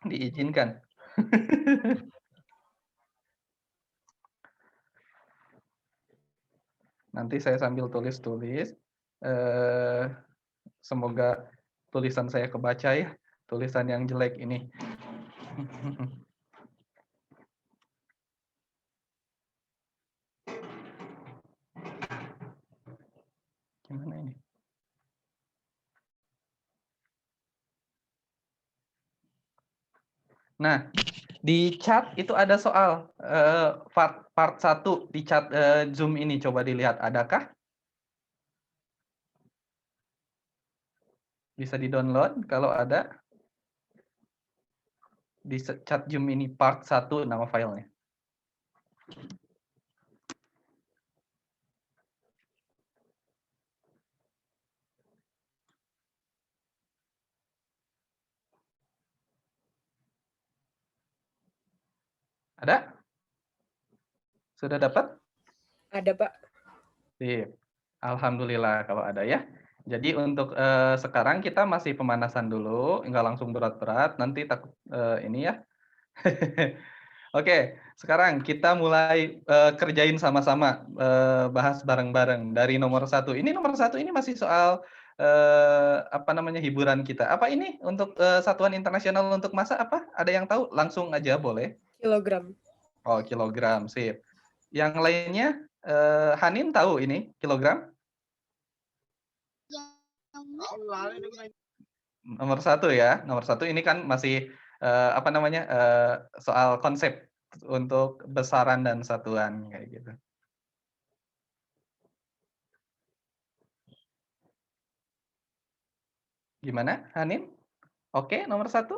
Diizinkan. Nanti saya sambil tulis-tulis. Semoga tulisan saya kebaca ya. Tulisan yang jelek ini. Gimana ini? Nah, di chat itu ada soal part 1 di chat Zoom ini, coba dilihat adakah? Bisa di-download kalau ada. Di chat Zoom ini part 1 nama filenya. Ada? Sudah dapat? Ada, Pak. Sip. Alhamdulillah kalau ada ya. Jadi untuk sekarang kita masih pemanasan dulu, nggak langsung berat-berat, nanti takut ini ya. Oke, sekarang kita mulai kerjain sama-sama, bahas bareng-bareng dari nomor 1. Ini nomor 1 ini masih soal apa namanya, hiburan kita. Apa ini untuk satuan internasional untuk massa apa? Ada yang tahu? Langsung aja boleh. Kilogram. Oh, kilogram, sip. Yang lainnya, Hanin tahu ini kilogram? Nomor 1 ya, nomor 1 ini kan masih apa namanya, soal konsep untuk besaran dan satuan kayak gitu. Gimana, Hanin? Oke, nomor 1?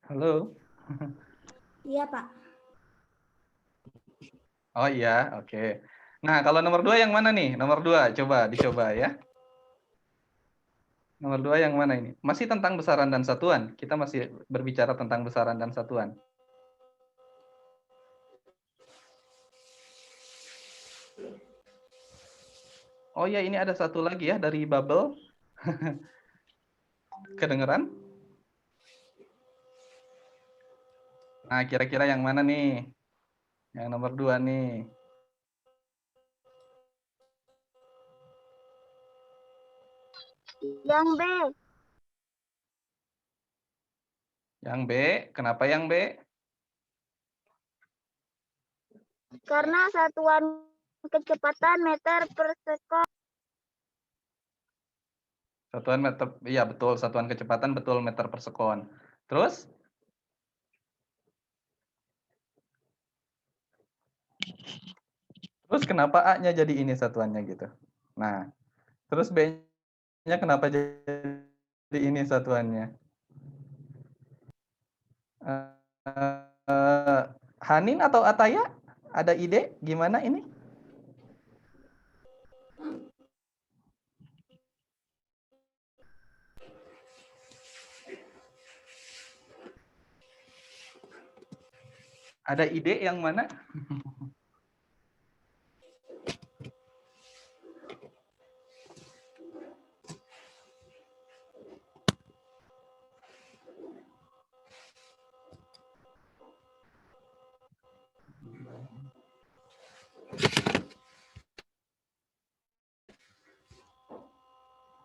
Halo? Iya, Pak. Oh iya, oke. Nah, kalau nomor 2 yang mana nih? Nomor 2, coba dicoba ya. Nomor 2 yang mana ini? Masih tentang besaran dan satuan. Kita masih berbicara tentang besaran dan satuan. Oh ya, ini ada satu lagi ya dari Bubble. Kedengeran? Nah, kira-kira yang mana nih? Yang nomor 2 nih. Yang B. Yang B, kenapa yang B? Karena satuan kecepatan meter per sekon. Satuan meter, iya betul, satuan kecepatan betul meter per sekon. Terus? Terus kenapa A-nya jadi ini satuannya gitu? Nah, terus B-nya kenapa jadi ini satuannya? Hanin atau Ataya? Ada ide gimana ini? Ada ide yang mana?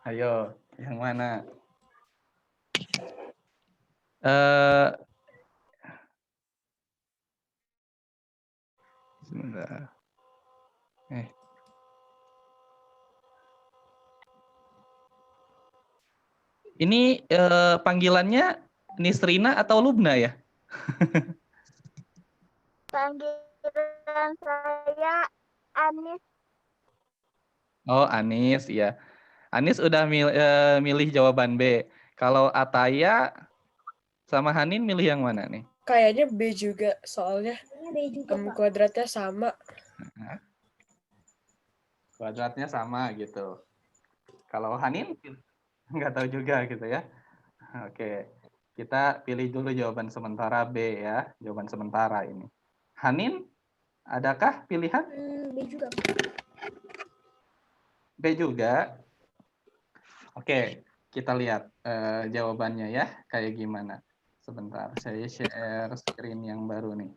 Ayo, yang mana? Sebentar. Ini panggilannya Nisrina atau Lubna ya? Panggilan saya Anis. Oh, Anis ya. Anis udah milih jawaban B. Kalau Ataya sama Hanin milih yang mana nih? Kayaknya B juga, soalnya B juga, Pak. kuadratnya sama. Kuadratnya sama gitu. Kalau Hanin nggak tahu juga gitu ya. Oke, kita pilih dulu jawaban sementara B ya, jawaban sementara ini. Hanin Adakah pilihan? B juga. B juga. Oke, kita lihat jawabannya ya, kayak gimana. Sebentar, saya share screen yang baru nih.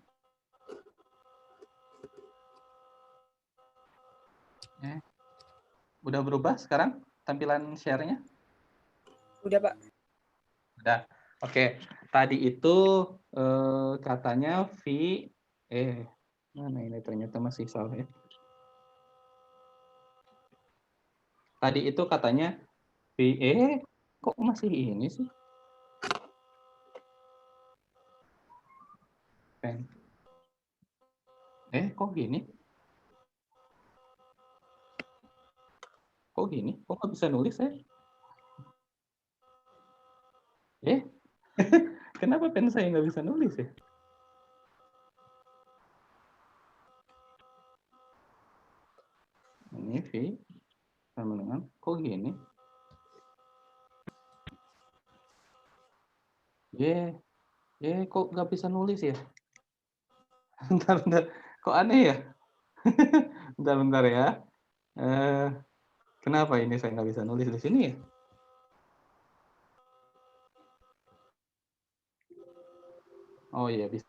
Udah berubah sekarang tampilan share-nya? Udah, Pak. Udah. Oke, tadi itu katanya mana ini ternyata masih salah ya. Tadi itu katanya kok masih ini sih? Kok gini? Kok gini? Kok nggak bisa nulis ya? Kenapa pen saya nggak bisa nulis ya? Ini V sama dengan kok gini? Kok nggak bisa nulis ya? Bentar. Kok aneh ya? Bentar ya. Kenapa ini saya nggak bisa nulis di sini ya? Oh iya, bisa.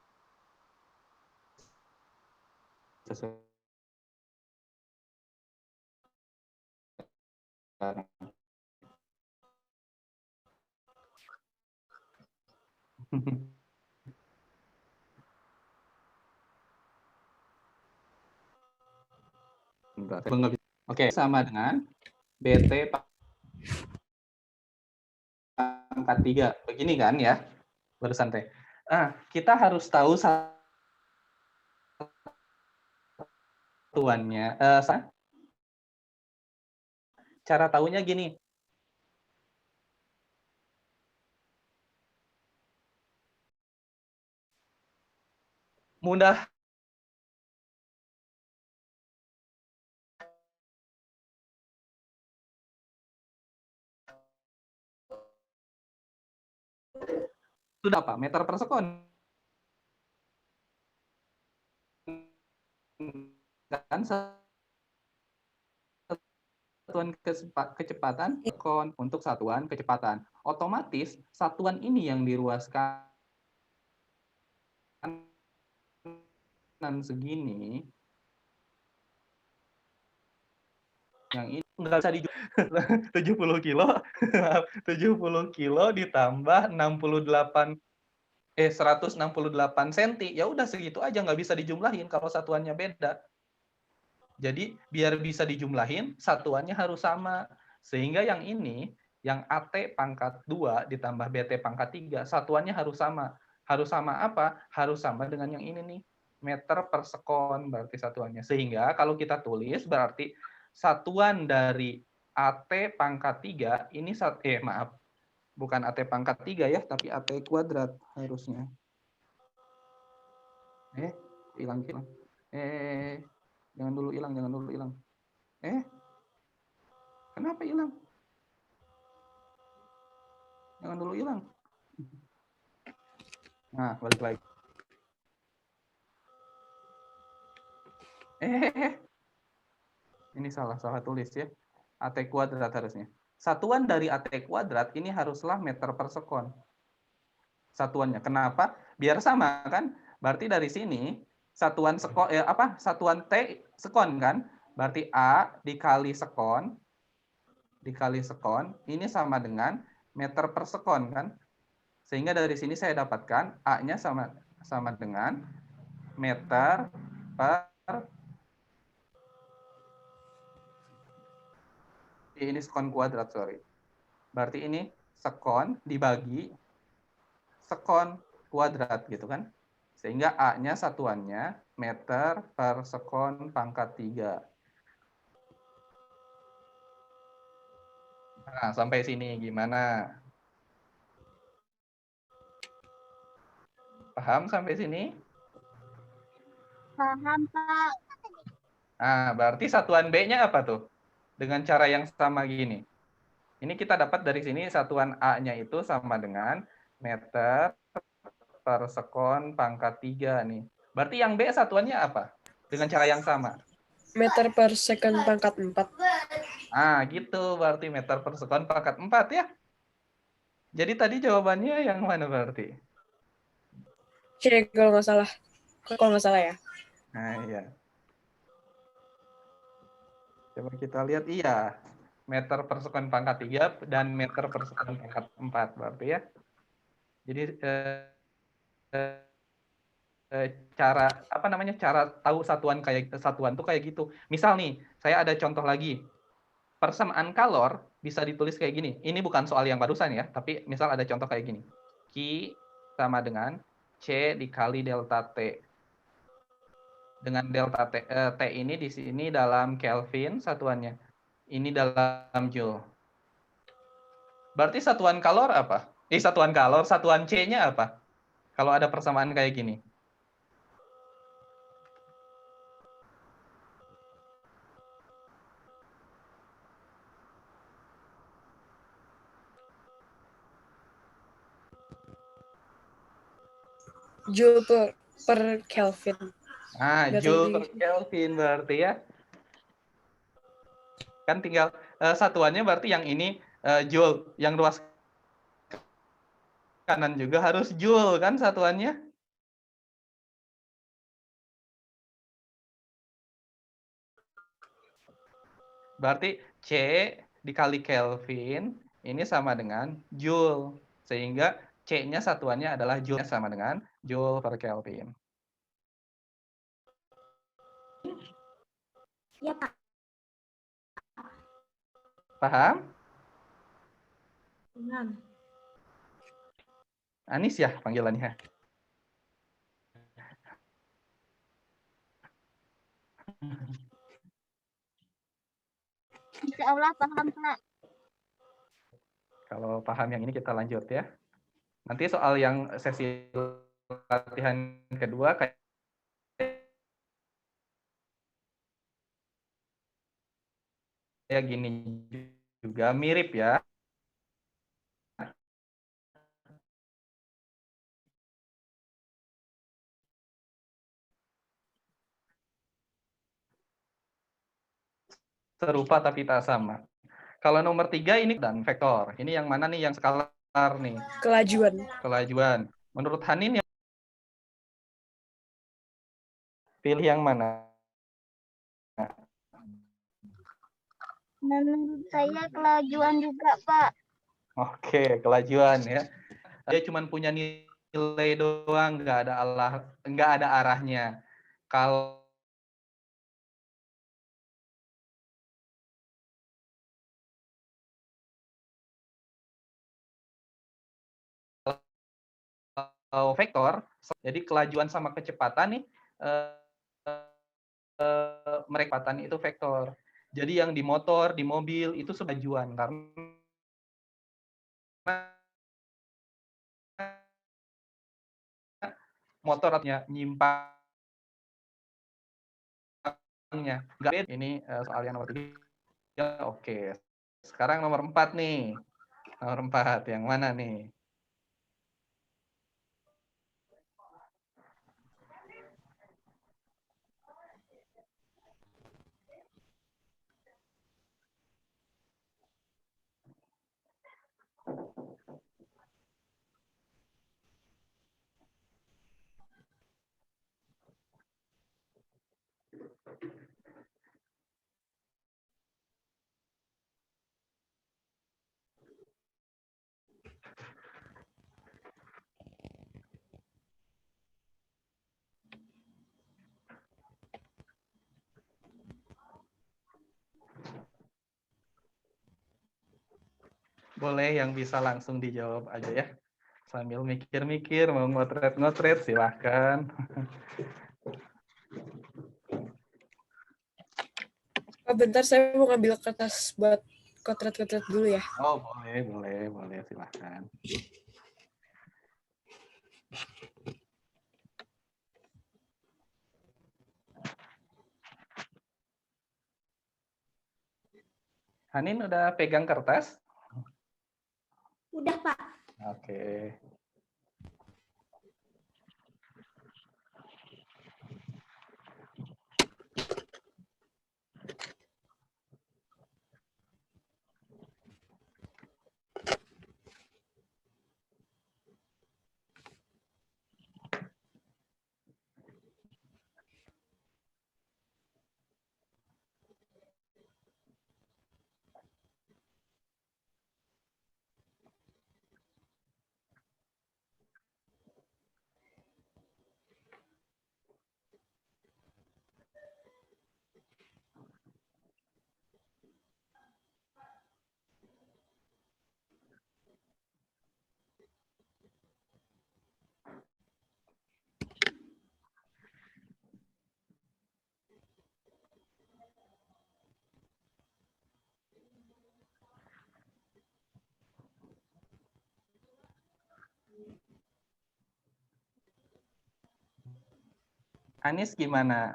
Oke, sama dengan BT pangkat 3. Begini kan ya, barusan teh. Kita harus tahu satuannya. Cara tahunya gini. Mudah. Sudah apa? Meter per sekon. Kan satuan kecepatan sekon untuk satuan kecepatan. Otomatis satuan ini yang diruaskan segini, yang ini nggak bisa 70 kilo 70 kilo ditambah 168 cm, ya udah segitu aja, nggak bisa dijumlahin kalau satuannya beda. Jadi biar bisa dijumlahin satuannya harus sama, sehingga yang ini yang AT pangkat 2 ditambah BT pangkat 3 satuannya harus sama. Harus sama apa? Harus sama dengan yang ini nih, meter per sekon berarti satuannya. Sehingga kalau kita tulis berarti satuan dari AT pangkat 3 ini bukan AT pangkat 3 ya, tapi AT kuadrat harusnya. Hilang. Jangan dulu hilang. Kenapa hilang? Jangan dulu hilang. Nah, balik lagi. Ini salah tulis ya. AT kuadrat harusnya. Satuan dari AT kuadrat ini haruslah meter per sekon. Satuannya. Kenapa? Biar sama kan? Berarti dari sini satuan satuan T sekon kan? Berarti A dikali sekon ini sama dengan meter per sekon kan? Sehingga dari sini saya dapatkan A-nya sama dengan meter per ini sekon kuadrat, sorry. Berarti ini sekon dibagi sekon kuadrat gitu kan. Sehingga A-nya satuannya meter per sekon pangkat 3. Nah, sampai sini gimana? Paham sampai sini? Paham, Pak. Nah, berarti satuan B-nya apa tuh? Dengan cara yang sama gini. Ini kita dapat dari sini satuan A-nya itu sama dengan meter per sekon pangkat 3 nih. Berarti yang B satuannya apa? Dengan cara yang sama. Meter per second pangkat 4. Ah, gitu. Berarti meter per sekon pangkat 4 ya. Jadi tadi jawabannya yang mana berarti? C kalau nggak salah. Kalau nggak salah ya. Nah, iya. Coba kita lihat, iya. Meter per sekon pangkat 3 dan meter per sekon pangkat 4 berarti ya. Jadi cara apa namanya, cara tahu satuan tuh kayak gitu. Misal nih, saya ada contoh lagi. Persamaan kalor bisa ditulis kayak gini. Ini bukan soal yang barusan ya, tapi misal ada contoh kayak gini. Q sama dengan C dikali delta T. Dengan delta T, T ini di sini dalam Kelvin satuannya. Ini dalam Joule. Berarti satuan kalor apa? Satuan kalor, satuan C-nya apa? Kalau ada persamaan kayak gini. Joule per Kelvin. Ah, Joule per Kelvin berarti ya. Kan tinggal satuannya berarti yang ini Joule, yang ruas kanan juga harus Joule kan satuannya. Berarti C dikali Kelvin ini sama dengan Joule. Sehingga C-nya satuannya adalah Joule, sama dengan Joule per Kelvin. Ya, Pak. Paham? Paham. Anis ya panggilannya. Insya Allah paham, Pak. Kalau paham yang ini kita lanjut ya. Nanti soal yang sesi latihan kedua kayak gini juga mirip ya. Serupa tapi tak sama. Kalau nomor 3 ini dan vektor. Ini yang mana nih yang skalar nih? Kelajuan. Kelajuan. Menurut Hanin yang pilih yang mana? Menurut saya kelajuan juga, Pak. Oke, kelajuan ya. Dia cuma punya nilai doang, nggak ada arahnya. Kalau vektor, jadi kelajuan sama kecepatan nih, mereka kecepatan itu vektor. Jadi yang di motor, di mobil itu kelajuan karena motornya nyimpangnya. Nggak, ini soal yang nomor 3. Oke. Sekarang nomor 4 nih. Nomor 4 yang mana nih? Boleh yang bisa langsung dijawab aja ya. Sambil mikir-mikir, mau ngotret-ngotret, silahkan. Oh, bentar, saya mau ngambil kertas buat kotret-kotret dulu ya. Oh, boleh, silahkan. Hanin udah pegang kertas? Udah, Pak. Oke. Anis gimana?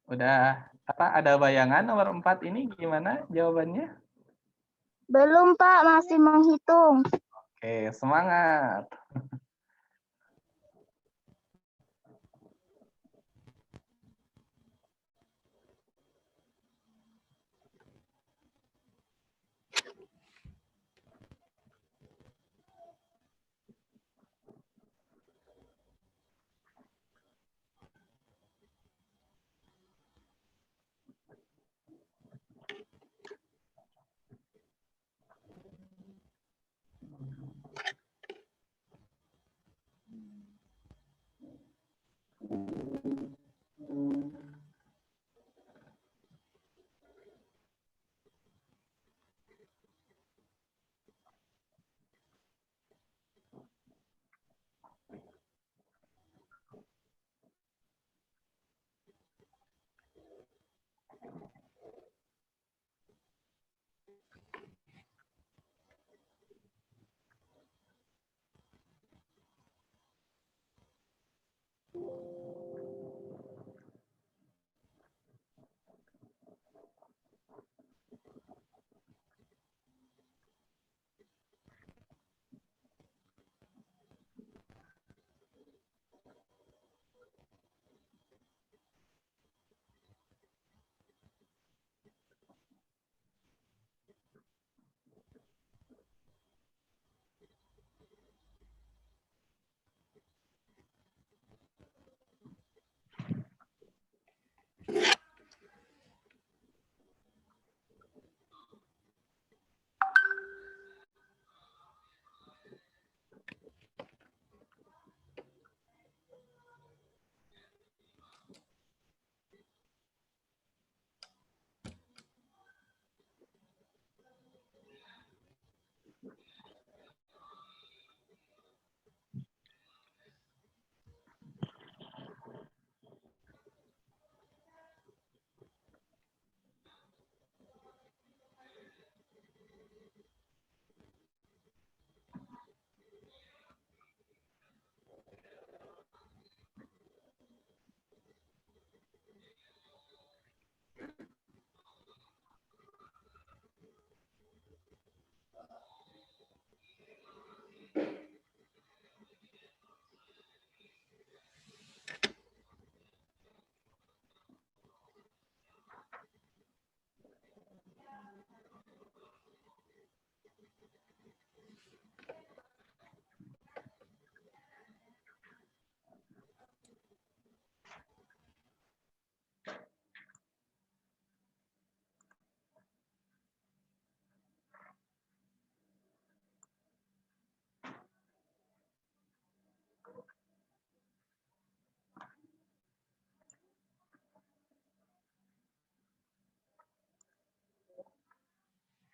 Udah ada bayangan nomor 4 ini gimana jawabannya? Belum, Pak. Masih menghitung. Oke, semangat.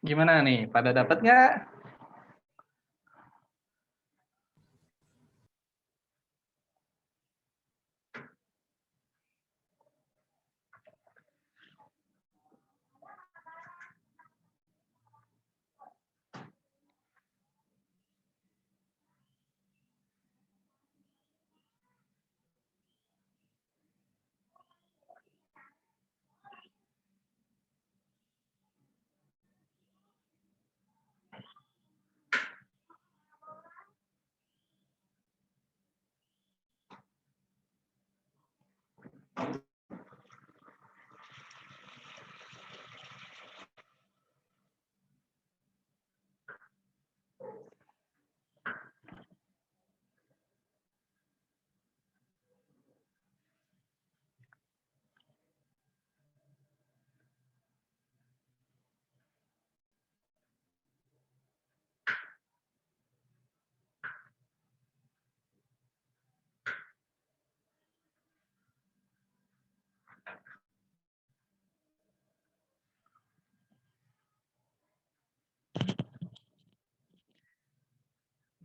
Gimana nih? Pada dapat nggak?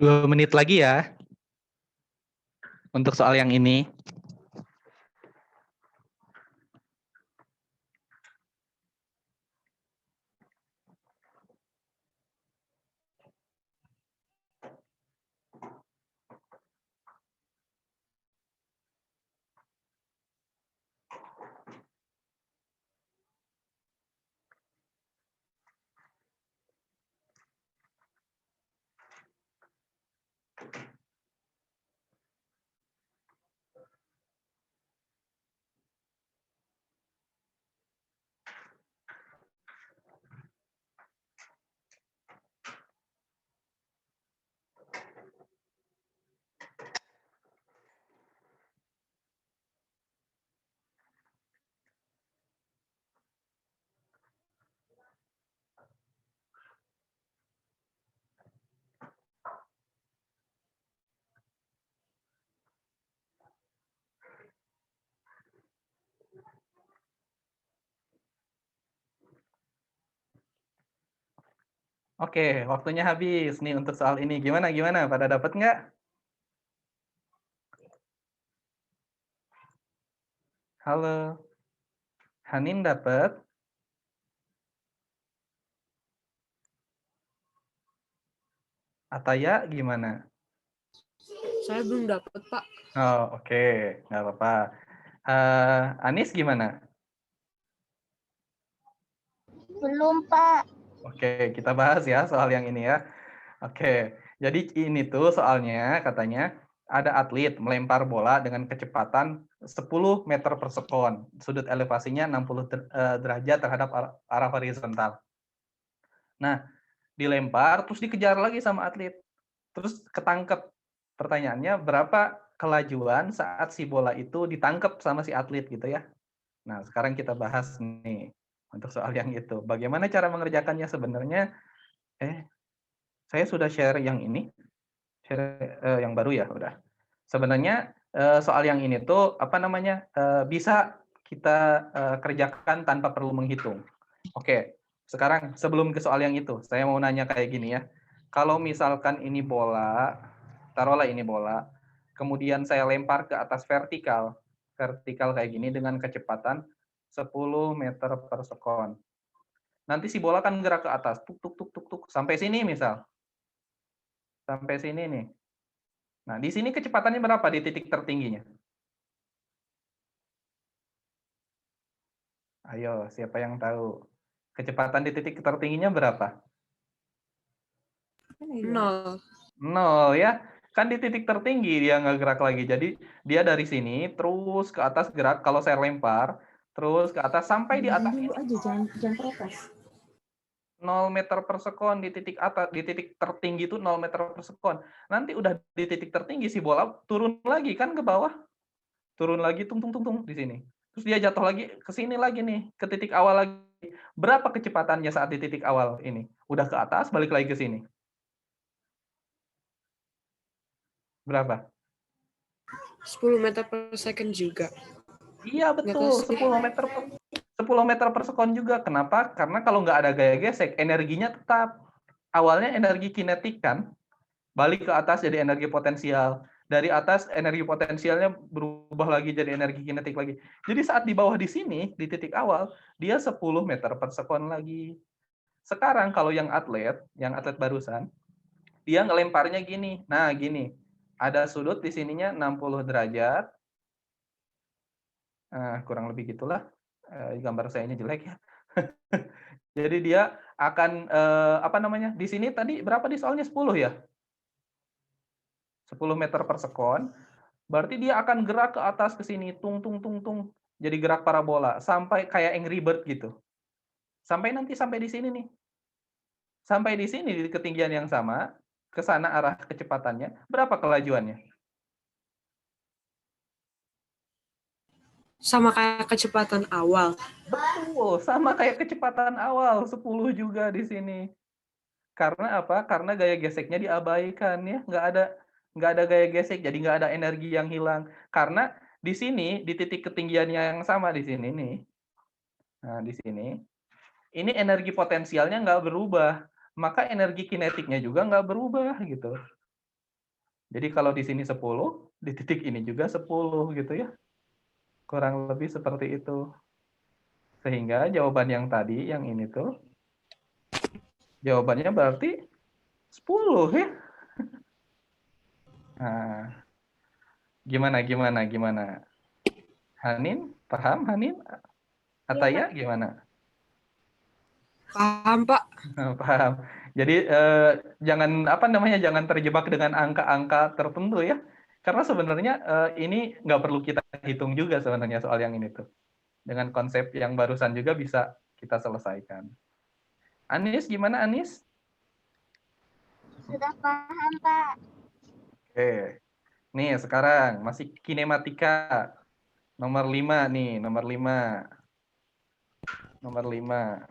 Dua menit lagi ya untuk soal yang ini. Oke, waktunya habis nih untuk soal ini. Gimana gimana? Pada dapat nggak? Halo, Hanin dapat? Ataya gimana? Saya belum dapat, Pak. Oh, oke, nggak apa-apa. Anis gimana? Belum, Pak. Oke, kita bahas ya soal yang ini ya. Oke, jadi ini tuh soalnya katanya ada atlet melempar bola dengan kecepatan 10 meter per sekon. Sudut elevasinya 60 derajat terhadap arah horizontal. Nah, dilempar terus dikejar lagi sama atlet. Terus ketangkep. Pertanyaannya berapa kelajuan saat si bola itu ditangkap sama si atlet gitu ya. Nah, sekarang kita bahas nih untuk soal yang itu. Bagaimana cara mengerjakannya sebenarnya? Saya sudah share yang ini, share yang baru ya, udah. Sebenarnya soal yang ini tuh apa namanya bisa kita kerjakan tanpa perlu menghitung. Oke, sekarang sebelum ke soal yang itu, saya mau nanya kayak gini ya. Kalau misalkan ini bola, taruhlah ini bola, kemudian saya lempar ke atas vertikal, vertikal kayak gini dengan kecepatan 10 meter per sekon. Nanti si bola kan gerak ke atas, tuk tuk tuk tuk tuk sampai sini misal, sampai sini nih. Nah, di sini kecepatannya berapa di titik tertingginya? Ayo, siapa yang tahu? Kecepatan di titik tertingginya berapa? 0. 0 ya. Kan di titik tertinggi dia nggak gerak lagi. Jadi dia dari sini terus ke atas gerak. Kalau saya lempar, terus ke atas sampai di atas dulu ini. aja, jangan protes. 0 meter per sekon di titik atas, di titik tertinggi itu 0 meter per sekon. Nanti udah di titik tertinggi si bola turun lagi kan ke bawah. Turun lagi tung tung tung tung di sini. Terus dia jatuh lagi ke sini lagi nih, ke titik awal lagi. Berapa kecepatannya saat di titik awal ini? Udah ke atas, balik lagi ke sini. Berapa? 10 meter per second juga. Iya Nggak tahu betul, sih. 10 meter per sekon juga. Kenapa? Karena kalau nggak ada gaya gesek, energinya tetap. Awalnya energi kinetik kan, balik ke atas jadi energi potensial. Dari atas energi potensialnya berubah lagi jadi energi kinetik lagi. Jadi saat di bawah di sini, di titik awal, dia 10 meter per sekon lagi. Sekarang kalau yang atlet barusan, dia ngelemparnya gini. Nah, gini. Ada sudut di sininya 60 derajat. Kurang lebih gitulah. Gambar saya ini jelek ya. Jadi dia akan apa namanya? Di sini tadi berapa di soalnya 10 ya? 10 meter per sekon. Berarti dia akan gerak ke atas ke sini tung tung tung tung. Jadi gerak parabola sampai kayak Angry Bird gitu. Sampai nanti sampai di sini nih. Sampai di sini di ketinggian yang sama, ke sana arah kecepatannya, berapa kelajuannya? Sama kayak kecepatan awal. Betul, sama kayak kecepatan awal, 10 juga di sini. Karena apa? Karena gaya geseknya diabaikan ya, nggak ada gaya gesek, jadi nggak ada energi yang hilang. Karena di sini, di titik ketinggiannya yang sama di sini nih, nah di sini, ini energi potensialnya nggak berubah, maka energi kinetiknya juga nggak berubah gitu. Jadi kalau di sini 10, di titik ini juga 10 gitu ya. Kurang lebih seperti itu. Sehingga jawaban yang tadi, yang ini tuh, jawabannya berarti 10 ya. Nah, gimana? Hanin, paham Hanin? Ataya gimana? Paham, Pak? Paham. Jadi jangan apa namanya, jangan terjebak dengan angka-angka tertentu ya. Karena sebenarnya ini nggak perlu kita hitung juga sebenarnya soal yang ini tuh. Dengan konsep yang barusan juga bisa kita selesaikan. Anis, gimana Anis? Sudah paham, Pak. Oke. Nih, sekarang masih kinematika. Nomor 5 nih, nomor 5. Nomor 5.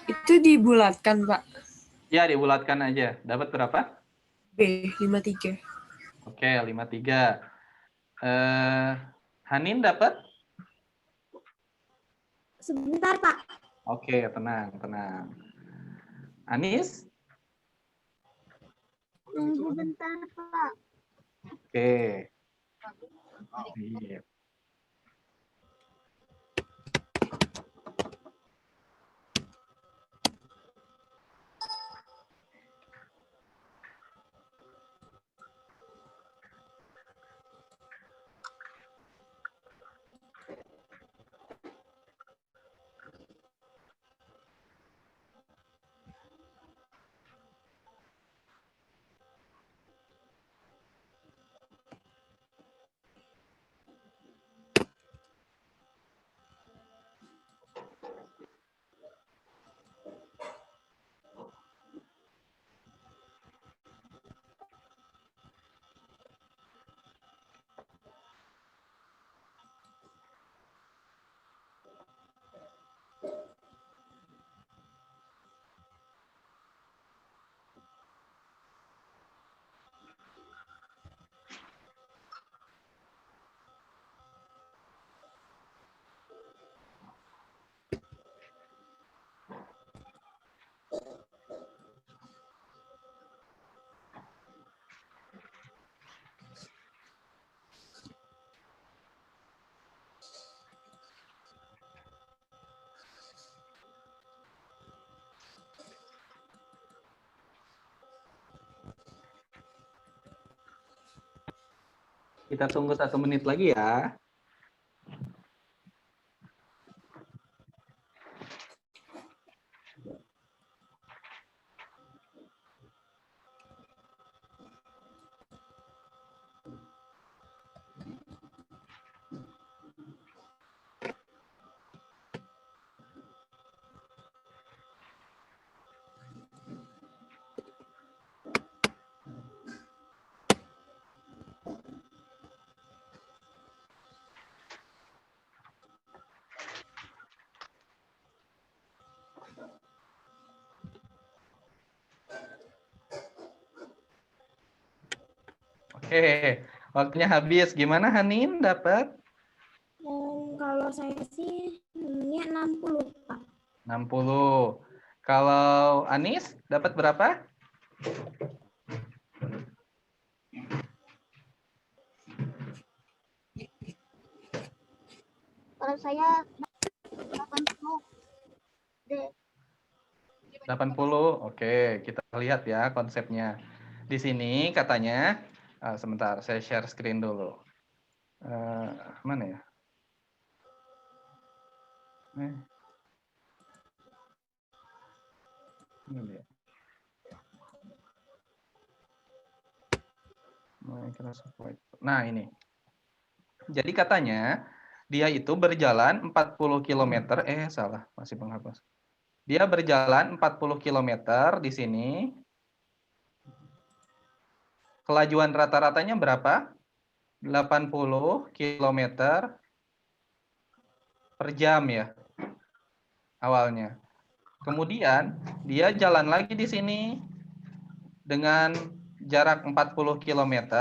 Itu dibulatkan, Pak. Ya, dibulatkan aja. Dapat berapa? B, 53. Oke, 53. Hanin dapat? Sebentar, Pak. Oke, tenang, tenang. Anis? Tunggu bentar, Pak. Oke. Iya. Kita tunggu 1 menit lagi ya. Oke, waktunya habis. Gimana Hanin dapat? Kalau saya sih ini 60, Pak. 60. Kalau Anis dapat berapa? Kalau saya 80. D. 80. Oke, kita lihat ya konsepnya. Di sini katanya, sebentar saya share screen dulu. Mana ya? Ini dia. Nah, ini. Jadi katanya dia itu berjalan 40 km. Salah, masih penghapus. Dia berjalan 40 km di sini. Kelajuan rata-ratanya berapa? 80 km per jam ya awalnya. Kemudian dia jalan lagi di sini dengan jarak 40 km.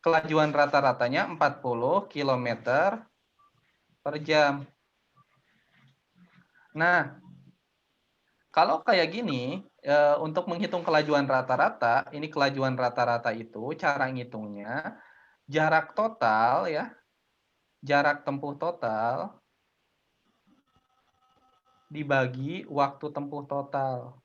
Kelajuan rata-ratanya 40 km per jam. Nah, kalau kayak gini, untuk menghitung kelajuan rata-rata, ini kelajuan rata-rata itu cara ngitungnya jarak total ya, jarak tempuh total dibagi waktu tempuh total.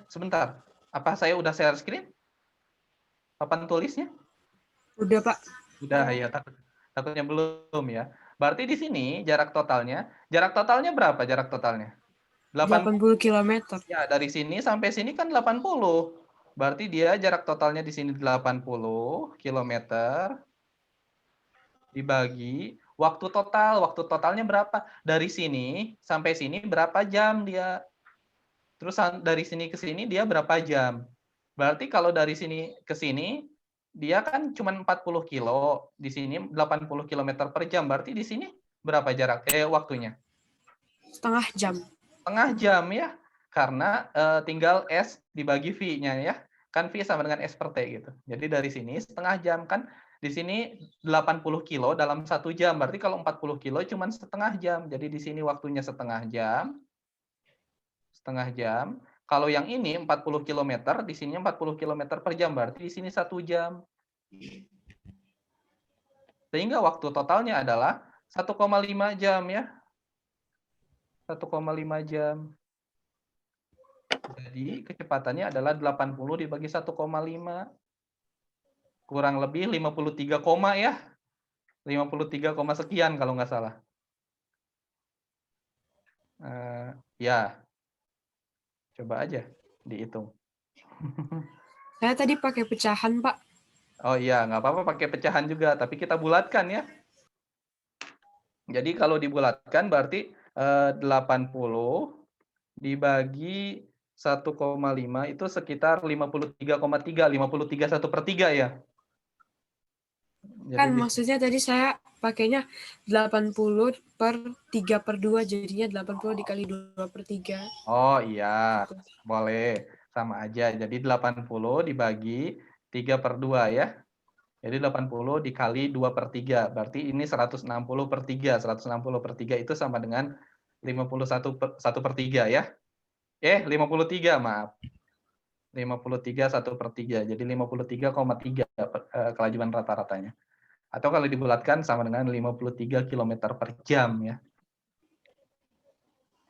Sebentar. Apa saya udah share screen? Papan tulisnya? Udah, Pak. Udah ya, takutnya belum ya. Berarti di sini jarak totalnya berapa jarak totalnya? 80 km. Ya, dari sini sampai sini kan 80. Berarti dia jarak totalnya di sini 80 km dibagi waktu total. Waktu totalnya berapa? Dari sini sampai sini berapa jam dia? Terus dari sini ke sini dia berapa jam? Berarti kalau dari sini ke sini dia kan cuma 40 kilo, di sini 80 km per jam. Berarti di sini berapa jarak? Waktunya? Setengah jam. Setengah jam ya. Karena tinggal S dibagi V-nya ya. Kan V sama dengan S per T gitu. Jadi dari sini setengah jam kan. Di sini 80 kilo dalam 1 jam. Berarti kalau 40 kilo cuma setengah jam. Jadi di sini waktunya setengah jam. Setengah jam. Kalau yang ini 40 km, di sini 40 km per jam. Berarti di sini 1 jam. Sehingga waktu totalnya adalah 1,5 jam ya. 1,5 jam. Jadi kecepatannya adalah 80 dibagi 1,5. Kurang lebih 53, ya. 53, sekian kalau nggak salah. Ya. Coba aja dihitung. Saya tadi pakai pecahan, Pak. Oh iya, nggak apa-apa pakai pecahan juga. Tapi kita bulatkan ya. Jadi kalau dibulatkan berarti 80 dibagi 1,5 itu sekitar 53,3, 53 1/3 ya. Jadi Kan maksudnya tadi saya pakainya 80 per 3/2, jadinya 80 dikali 2/3. Oh iya, boleh. Sama aja. Jadi 80 dibagi 3/2 ya. Jadi 80 dikali 2/3. Berarti ini 160/3. 160/3 itu sama dengan 51/3 ya. 53, maaf. 53 1/3. Jadi 53,3 kelajuan rata-ratanya. Atau kalau dibulatkan sama dengan 53 km per jam ya.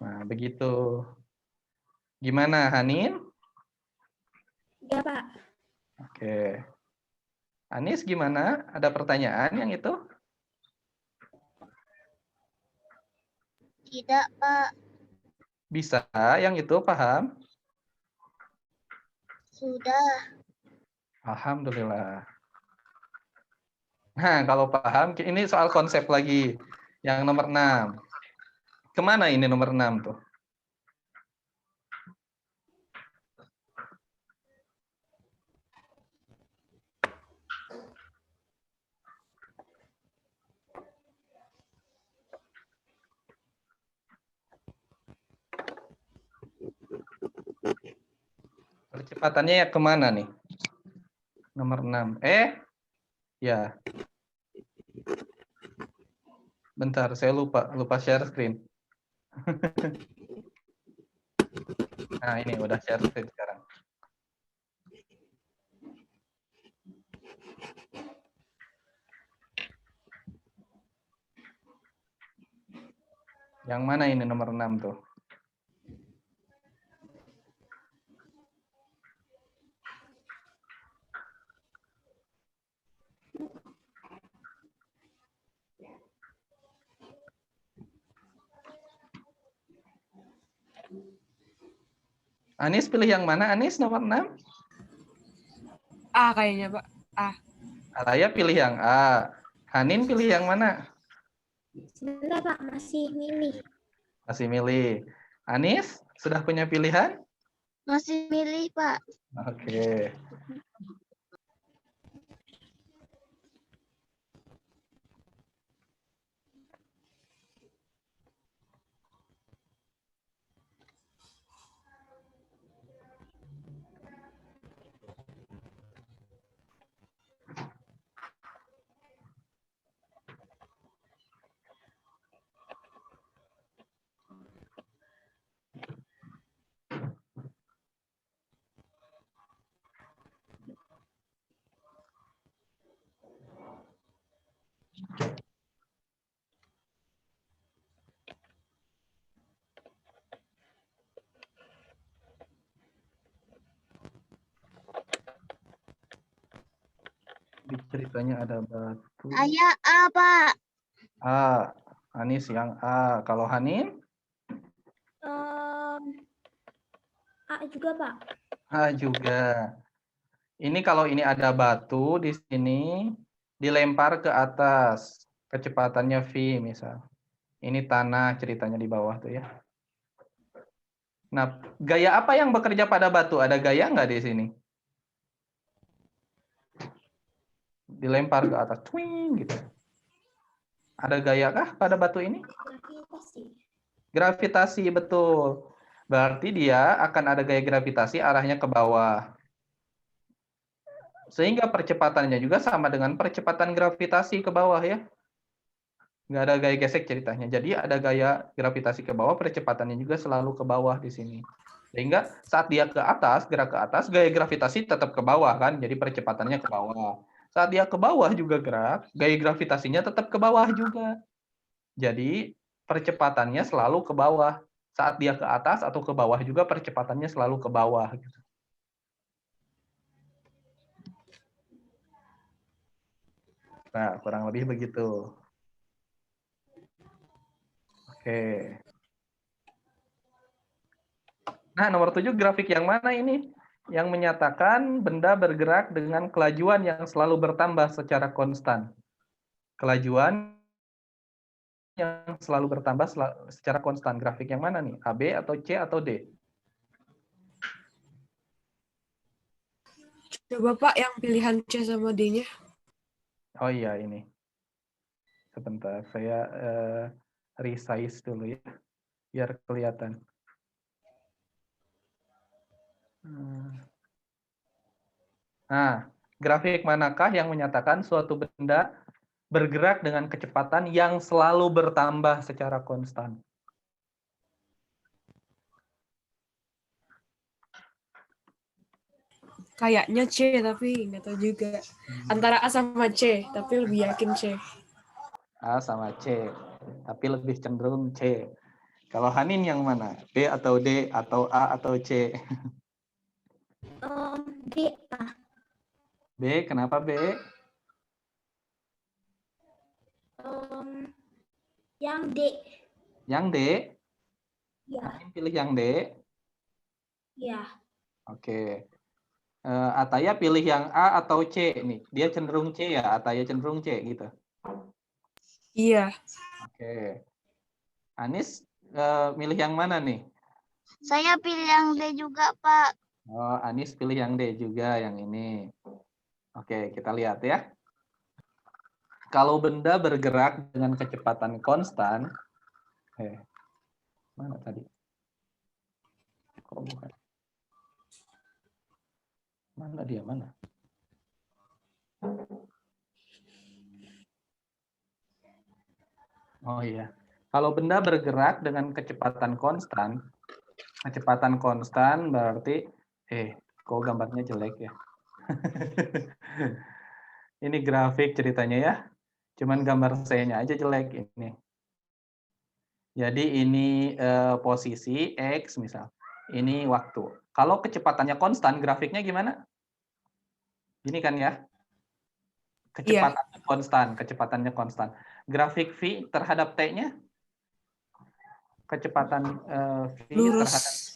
Nah, begitu. Gimana, Hanin? Ya, Pak. Oke. Anis gimana? Ada pertanyaan yang itu? Tidak, Pak. Bisa, yang itu paham? Sudah. Alhamdulillah. Nah, kalau paham, ini soal konsep lagi. Yang nomor 6. Kemana ini nomor 6 tuh? Percepatannya ya kemana nih? Nomor 6. Ya. Bentar, saya lupa share screen. Nah, ini udah share screen sekarang. Yang mana ini nomor 6 tuh? Anis pilih yang mana? Anis nomor 6? A kayaknya, Pak. A. Araya pilih yang A. Hanin pilih yang mana? Sebentar, Pak. Masih milih. Masih milih. Anis, sudah punya pilihan? Masih milih, Pak. Oke. Di ceritanya ada batu. Saya A, Pak. A. Anis yang A. Kalau Hanin? A juga, Pak. A juga. Ini kalau ini ada batu di sini dilempar ke atas. Kecepatannya V misal. Ini tanah ceritanya di bawah tuh ya. Nah, gaya apa yang bekerja pada batu? Ada gaya nggak di sini? Dilempar ke atas, twing gitu. Ada gaya kah pada batu ini? Gravitasi. Gravitasi, betul. Berarti dia akan ada gaya gravitasi arahnya ke bawah. Sehingga percepatannya juga sama dengan percepatan gravitasi ke bawah ya. Nggak ada gaya gesek ceritanya. Jadi ada gaya gravitasi ke bawah, percepatannya juga selalu ke bawah di sini. Sehingga saat dia ke atas, gerak ke atas, gaya gravitasi tetap ke bawah kan. Jadi percepatannya ke bawah. Saat dia ke bawah juga gerak, gaya gravitasinya tetap ke bawah juga. Jadi percepatannya selalu ke bawah. Saat dia ke atas atau ke bawah juga percepatannya selalu ke bawah. Nah, kurang lebih begitu. Oke. Nah, nomor 7 grafik yang mana ini? Yang menyatakan benda bergerak dengan kelajuan yang selalu bertambah secara konstan. Kelajuan yang selalu bertambah secara konstan. Grafik yang mana nih? AB atau C atau D? Coba Pak yang pilihan C sama D-nya. Oh iya, ini. Sebentar, saya resize dulu ya, biar kelihatan. Nah, grafik manakah yang menyatakan suatu benda bergerak dengan kecepatan yang selalu bertambah secara konstan? Kayaknya C, tapi nggak tahu juga. Antara A sama C, tapi lebih yakin C. A sama C, tapi lebih cenderung C. Kalau Hanin yang mana? B atau D atau A atau C? D, Pak. B, kenapa B? Yang D. Yang D? Ya. Hanin pilih yang D. Ya. Oke. Ataya pilih yang A atau C nih. Dia cenderung C ya, Ataya cenderung C gitu. Iya. Oke. Anis milih yang mana nih? Saya pilih yang D juga, Pak. Oh, Anis pilih yang D juga, yang ini. Oke, kita lihat ya. Kalau benda bergerak dengan kecepatan konstan, mana tadi? Kok bukan? Mana dia, mana? Oh iya. Kalau benda bergerak dengan kecepatan konstan berarti, kok gambarnya jelek ya? Ini grafik ceritanya ya. Cuman gambar saya-nya aja jelek ini. Jadi ini posisi X misal. Ini waktu. Kalau kecepatannya konstan, grafiknya gimana? Gini kan ya? Kecepatannya konstan. Grafik V terhadap T-nya? Kecepatan V Lurus. terhadap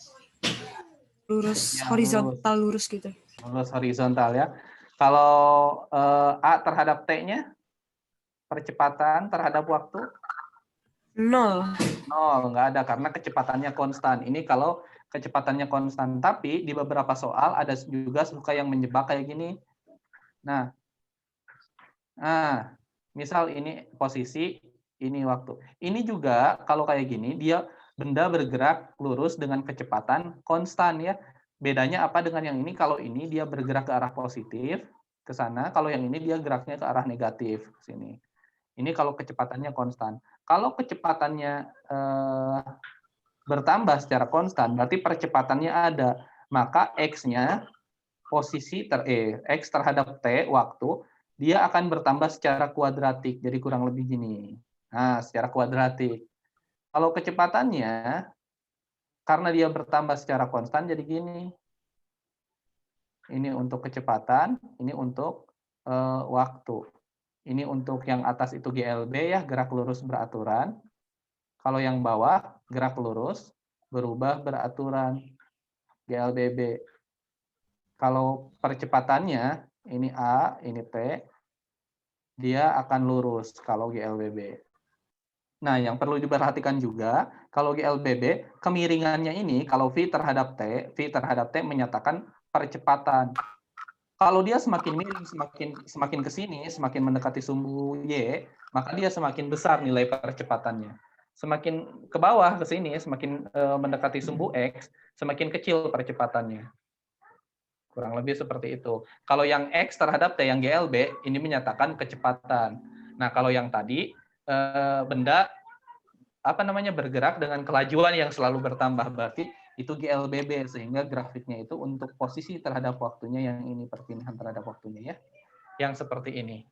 Lurus, ya, horizontal, lurus gitu. lurus horizontal ya. Kalau A terhadap T-nya? Percepatan terhadap waktu? 0. 0, nggak ada karena kecepatannya konstan. Ini kalau kecepatannya konstan. Tapi di beberapa soal ada juga suka yang menjebak kayak gini. Nah, misal ini posisi, ini waktu. Ini juga kalau kayak gini, dia benda bergerak lurus dengan kecepatan konstan ya. Bedanya apa dengan yang ini? Kalau ini dia bergerak ke arah positif, ke sana. Kalau yang ini dia geraknya ke arah negatif, ke sini. Ini kalau kecepatannya konstan. Kalau kecepatannya bertambah secara konstan, berarti percepatannya ada. Maka X-nya, X terhadap T, waktu, dia akan bertambah secara kuadratik. Jadi kurang lebih gini. Nah, secara kuadratik. Kalau kecepatannya, karena dia bertambah secara konstan, jadi gini. Ini untuk kecepatan, ini untuk waktu. Ini untuk yang atas itu GLB ya, gerak lurus beraturan. Kalau yang bawah, gerak lurus, berubah beraturan. GLBB. Kalau percepatannya, ini A, ini T, dia akan lurus kalau GLBB. Nah, yang perlu diperhatikan juga, kalau GLBB, kemiringannya ini, kalau V terhadap T menyatakan percepatan. Kalau dia semakin miring, semakin ke sini, semakin mendekati sumbu Y, maka dia semakin besar nilai percepatannya. Semakin ke bawah ke sini, semakin mendekati sumbu X, semakin kecil percepatannya. Kurang lebih seperti itu. Kalau yang X terhadap T yang GLB, ini menyatakan kecepatan. Nah, kalau yang tadi, benda bergerak dengan kelajuan yang selalu bertambah, berarti itu GLBB, sehingga grafiknya itu untuk posisi terhadap waktunya yang ini, perpindahan terhadap waktunya ya. Yang seperti ini.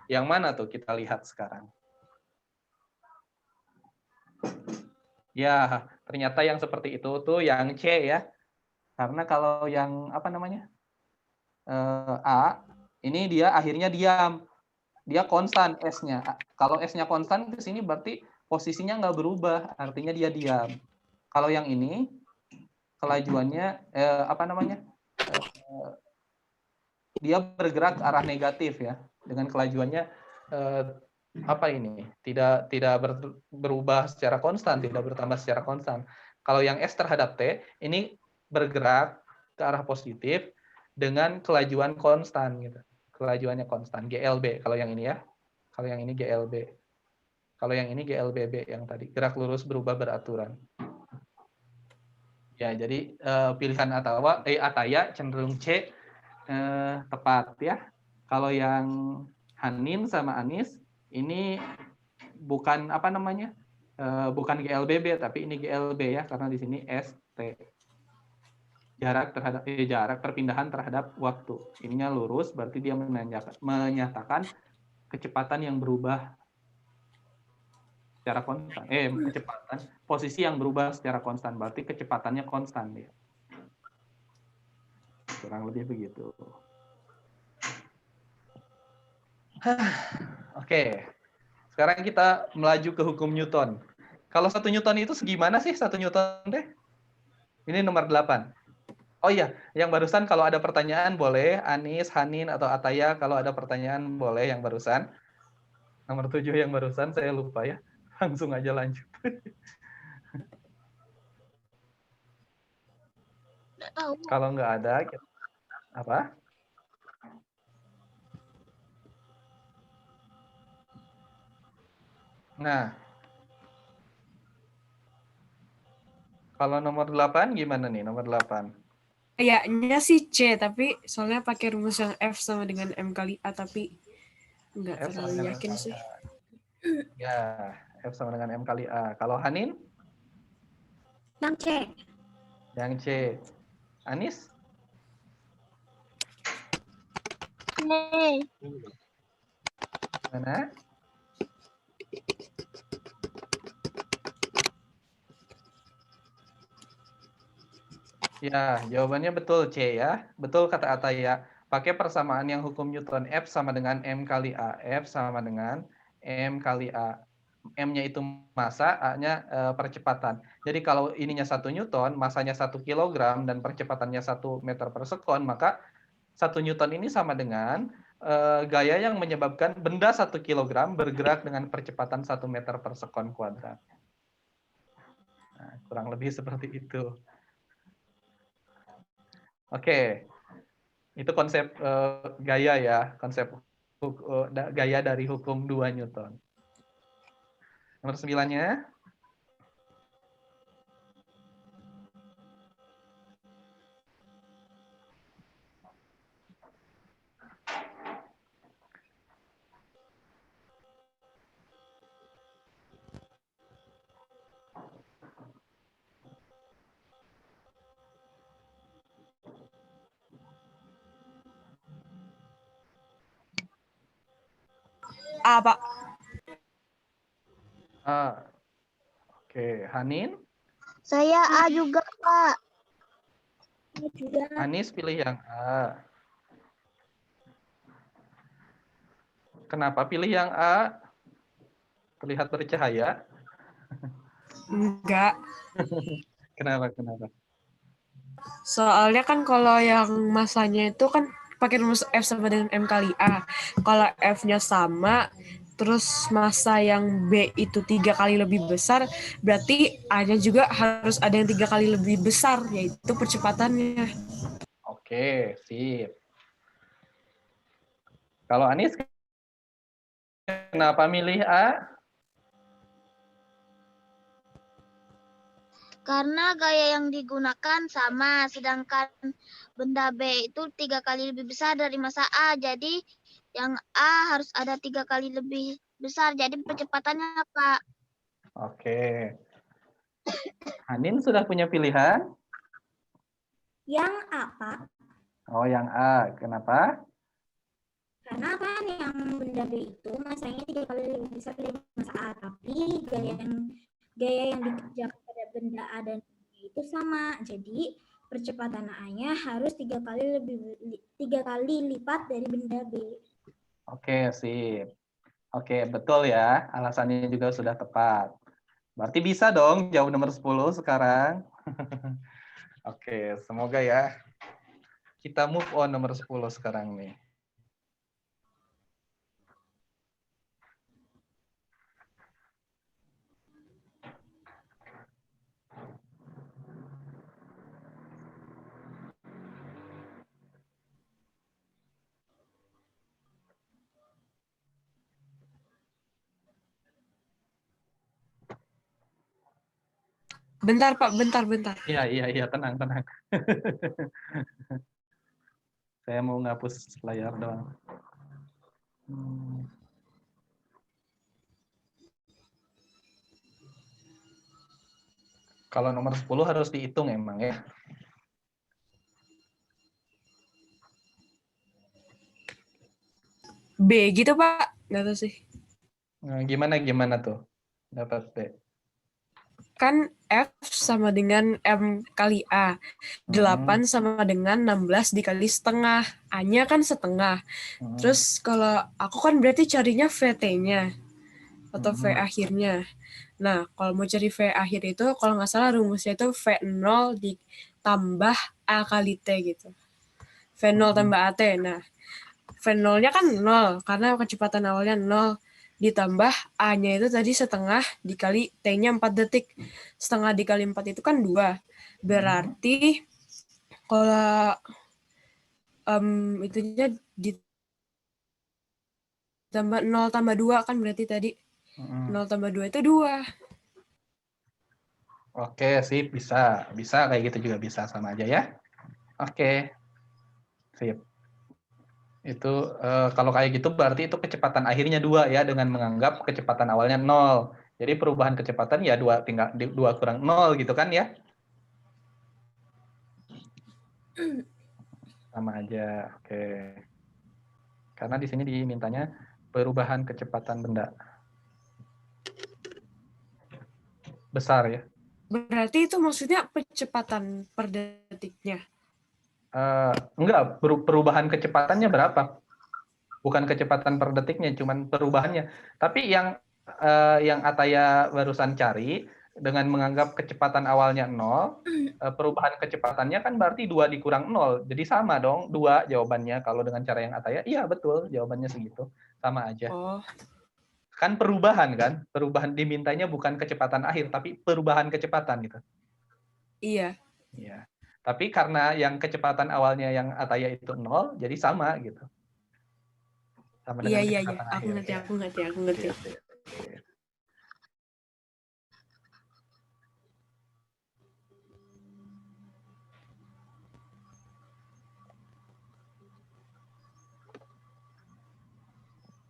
Yang mana tuh kita lihat sekarang? Ya, ternyata yang seperti itu tuh yang C ya. Karena kalau yang A, ini dia akhirnya diam. Dia konstan S-nya. Kalau S-nya konstan ke sini berarti posisinya nggak berubah, artinya dia diam. Kalau yang ini kelajuannya dia bergerak ke arah negatif ya, dengan kelajuannya tidak berubah secara konstan, tidak bertambah secara konstan. Kalau yang S terhadap T ini bergerak ke arah positif dengan kelajuan konstan gitu. Kelajuannya konstan, GLB kalau yang ini ya. Kalau yang ini GLB. Kalau yang ini GLBB yang tadi, gerak lurus berubah beraturan. Ya, jadi pilihan Ataya cenderung C tepat ya. Kalau yang Hanin sama Anis ini bukan bukan GLBB tapi ini GLB ya, karena di sini ST. Jarak perpindahan terhadap waktu. Ininya lurus, berarti dia menyatakan kecepatan yang berubah secara konstan. Kecepatan posisi yang berubah secara konstan, berarti kecepatannya konstan dia. Kurang lebih begitu. Oke. Sekarang kita melaju ke hukum Newton. Kalau 1 Newton itu segimana sih 1 Newton deh? Ini nomor 8. Oh iya, yang barusan kalau ada pertanyaan boleh, Anis, Hanin, atau Ataya, kalau ada pertanyaan boleh yang barusan. Nomor 7 yang barusan, saya lupa ya. Langsung aja lanjut. Kalau nggak ada, apa? Nah, kalau nomor 8 gimana nih, nomor 8? Kayaknya sih C, tapi soalnya pakai rumus yang F sama dengan M kali A, tapi nggak terlalu yakin sih. Ya, F sama dengan M kali A. Kalau Hanin? Yang C. Yang C. Anis? C. Mana? Ya, jawabannya betul C ya. Betul kata Ataya. Pakai persamaan yang hukum Newton, F sama dengan M kali A. F sama dengan M kali A. M-nya itu massa, A-nya percepatan. Jadi kalau ininya 1 Newton, masanya 1 kilogram, dan percepatannya 1 meter per sekon, maka 1 Newton ini sama dengan gaya yang menyebabkan benda 1 kilogram bergerak dengan percepatan 1 meter per sekon kuadrat. Nah, kurang lebih seperti itu. Oke, itu konsep gaya ya, konsep gaya dari hukum 2 Newton. Nomor 9-nya. A, Pak. A. Oke, Hanin? Saya A juga, Pak. A juga. Anis pilih yang A. Kenapa pilih yang A? Terlihat bercahaya? Enggak. Kenapa? Soalnya kan kalau yang masanya itu kan pakai rumus F sama dengan M kali A. Kalau F-nya sama, terus massa yang B itu 3 kali lebih besar, berarti A-nya juga harus ada yang 3 kali lebih besar, yaitu percepatannya. Oke, sip. Kalau Anis, kenapa milih A? Karena gaya yang digunakan sama, sedangkan benda B itu 3 kali lebih besar dari massa A. Jadi yang A harus ada 3 kali lebih besar. Jadi percepatannya, Pak. Oke. Hanin sudah punya pilihan? Yang A, Pak. Oh, yang A. Kenapa? Karena kan yang benda B itu masanya 3 kali lebih besar dari massa A, tapi gaya yang dikerjakan pada benda A dan B itu sama. Jadi percepatan A-nya harus 3 kali lipat dari benda B. Oke, sip. Oke, betul ya. Alasannya juga sudah tepat. Berarti bisa dong jawab nomor 10 sekarang. Oke, semoga ya. Kita move on nomor 10 sekarang nih. Bentar, Pak, bentar. Iya, tenang. Saya mau ngapus layar doang. Kalau nomor 10 harus dihitung emang ya. B gitu, Pak. Nggak tahu sih. Nah, gimana tuh? Dapat B. Kan F sama dengan M kali A. 8 sama dengan 16 dikali setengah. A-nya kan setengah. Terus kalau aku kan berarti carinya VT-nya. Atau V akhirnya. Nah, kalau mau cari V akhir itu, kalau nggak salah rumusnya itu V0 ditambah A kali T gitu. V0 tambah AT. Nah, V0-nya kan 0, karena kecepatan awalnya 0. Ditambah A-nya itu tadi setengah dikali T-nya 4 detik. Setengah dikali 4 itu kan 2. Berarti kalau itunya ditambah 0 tambah 2 kan berarti tadi. 0 tambah 2 itu 2. Oke, sip. Bisa kayak gitu juga bisa, sama aja ya. Oke. Sip. Itu kalau kayak gitu berarti itu kecepatan akhirnya 2 ya, dengan menganggap kecepatan awalnya 0. Jadi perubahan kecepatan ya 2 kurang 0 gitu kan ya. Sama aja. Oke. Karena di sini dimintanya perubahan kecepatan benda. Besar ya. Berarti itu maksudnya kecepatan per detiknya. Enggak, perubahan kecepatannya berapa? Bukan kecepatan per detiknya, cuman perubahannya. Tapi yang Ataya barusan cari, dengan menganggap kecepatan awalnya 0, perubahan kecepatannya kan berarti 2 dikurang 0. Jadi sama dong, 2 jawabannya. Kalau dengan cara yang Ataya, iya betul, jawabannya segitu. Sama aja. Oh. Kan perubahan kan? Perubahan dimintanya bukan kecepatan akhir, tapi perubahan kecepatan gitu. Iya. Iya. Tapi karena yang kecepatan awalnya yang Ataya itu 0, jadi sama gitu. Sama dengan Iya. kecepatan Aku akhir. ngerti. Iya.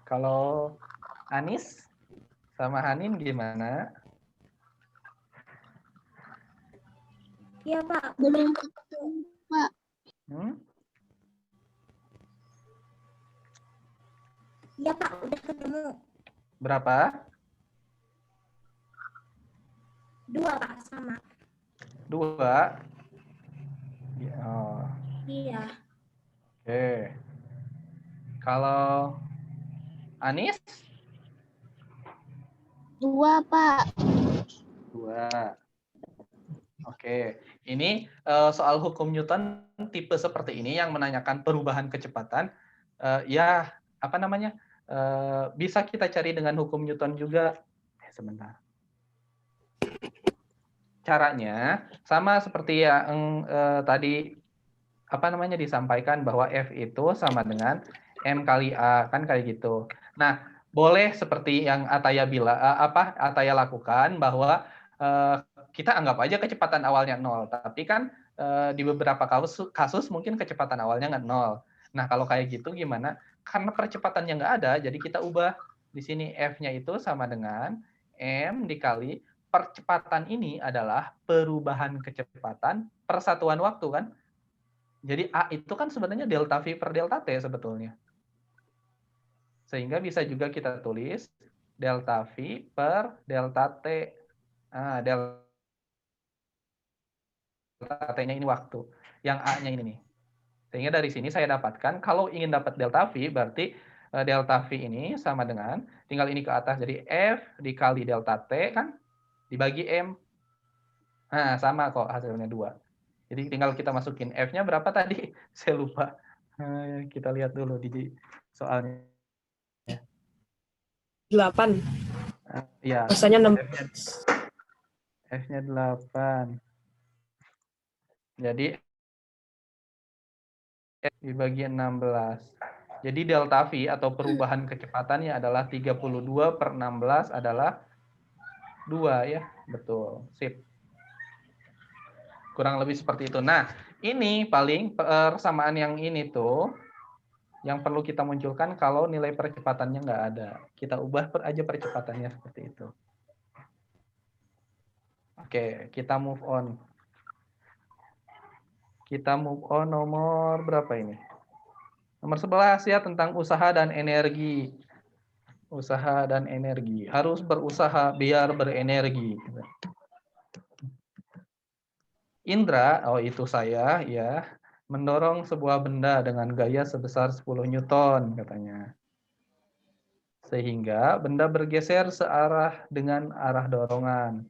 Kalau Anis sama Hanin gimana? Iya, Pak. Belum, Pak. Iya, Pak. Udah ketemu. Berapa? 2, Pak. Sama. 2. Oh. Iya. Oke. Kalau Anis? 2, Pak. 2. Oke. Ini soal hukum Newton tipe seperti ini yang menanyakan perubahan kecepatan. Ya, apa namanya? Bisa kita cari dengan hukum Newton juga. Sebentar. Caranya sama seperti yang tadi apa namanya disampaikan, bahwa F itu sama dengan M kali A, kan kayak gitu. Nah, boleh seperti yang Ataya Ataya lakukan bahwa kita anggap aja kecepatan awalnya 0, tapi kan di beberapa kasus mungkin kecepatan awalnya nggak 0. Nah, kalau kayak gitu gimana? Karena percepatannya nggak ada, jadi kita ubah di sini F-nya itu sama dengan M dikali percepatan ini adalah perubahan kecepatan per satuan waktu kan. Jadi A itu kan sebenarnya delta V per delta T sebetulnya. Sehingga bisa juga kita tulis delta V per delta T. Nah, delta T-nya ini waktu. Yang A-nya ini nih. Sehingga dari sini saya dapatkan, kalau ingin dapat delta V, berarti delta V ini sama dengan, tinggal ini ke atas, jadi F dikali delta T, kan, dibagi M. Nah, sama kok hasilnya 2. Jadi tinggal kita masukin F-nya berapa tadi? Saya lupa. Kita lihat dulu di soalnya. 8. Ya. Masanya 6. F-nya 8. Jadi F dibagi 16. Jadi delta V atau perubahan kecepatannya adalah 32 per 16 adalah 2 ya. Betul. Sip. Kurang lebih seperti itu. Nah, ini paling persamaan yang ini tuh yang perlu kita munculkan kalau nilai percepatannya nggak ada. Kita ubah aja percepatannya seperti itu. Oke, kita move on. Kita move on nomor berapa ini? Nomor 11 ya, tentang usaha dan energi. Usaha dan energi. Harus berusaha biar berenergi. Indra, oh itu saya ya, mendorong sebuah benda dengan gaya sebesar 10 Newton katanya. Sehingga benda bergeser searah dengan arah dorongan.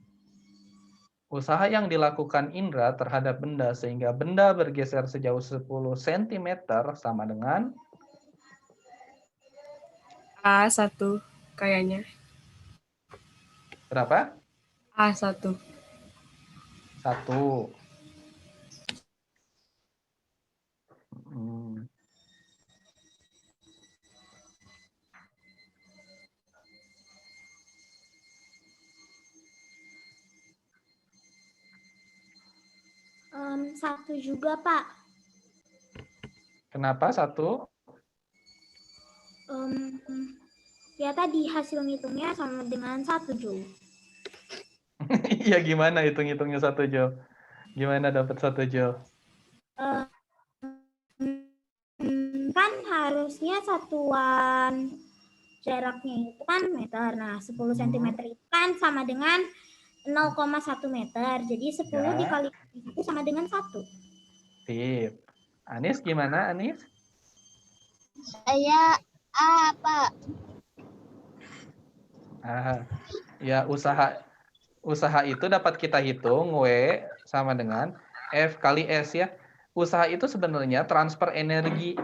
Usaha yang dilakukan Indra terhadap benda sehingga benda bergeser sejauh 10 cm sama dengan A1 kayaknya. berapa? A1. 1. Hmm. Satu juga, Pak. Kenapa 1? Ya tadi hasil ngitungnya sama dengan 1, Jo. Iya, gimana hitung-hitungnya 1, Jo? Gimana dapat 1, Jo? Kan harusnya satuan jaraknya itu kan meter. Nah, 10 cm itu kan sama dengan 0,1 meter. Jadi 10 Ya. dikali 1 sama dengan 1. Sip. Anis gimana, Anis? Saya A, Pak. Ya, usaha itu dapat kita hitung W sama dengan F kali S ya. Usaha itu sebenarnya transfer energi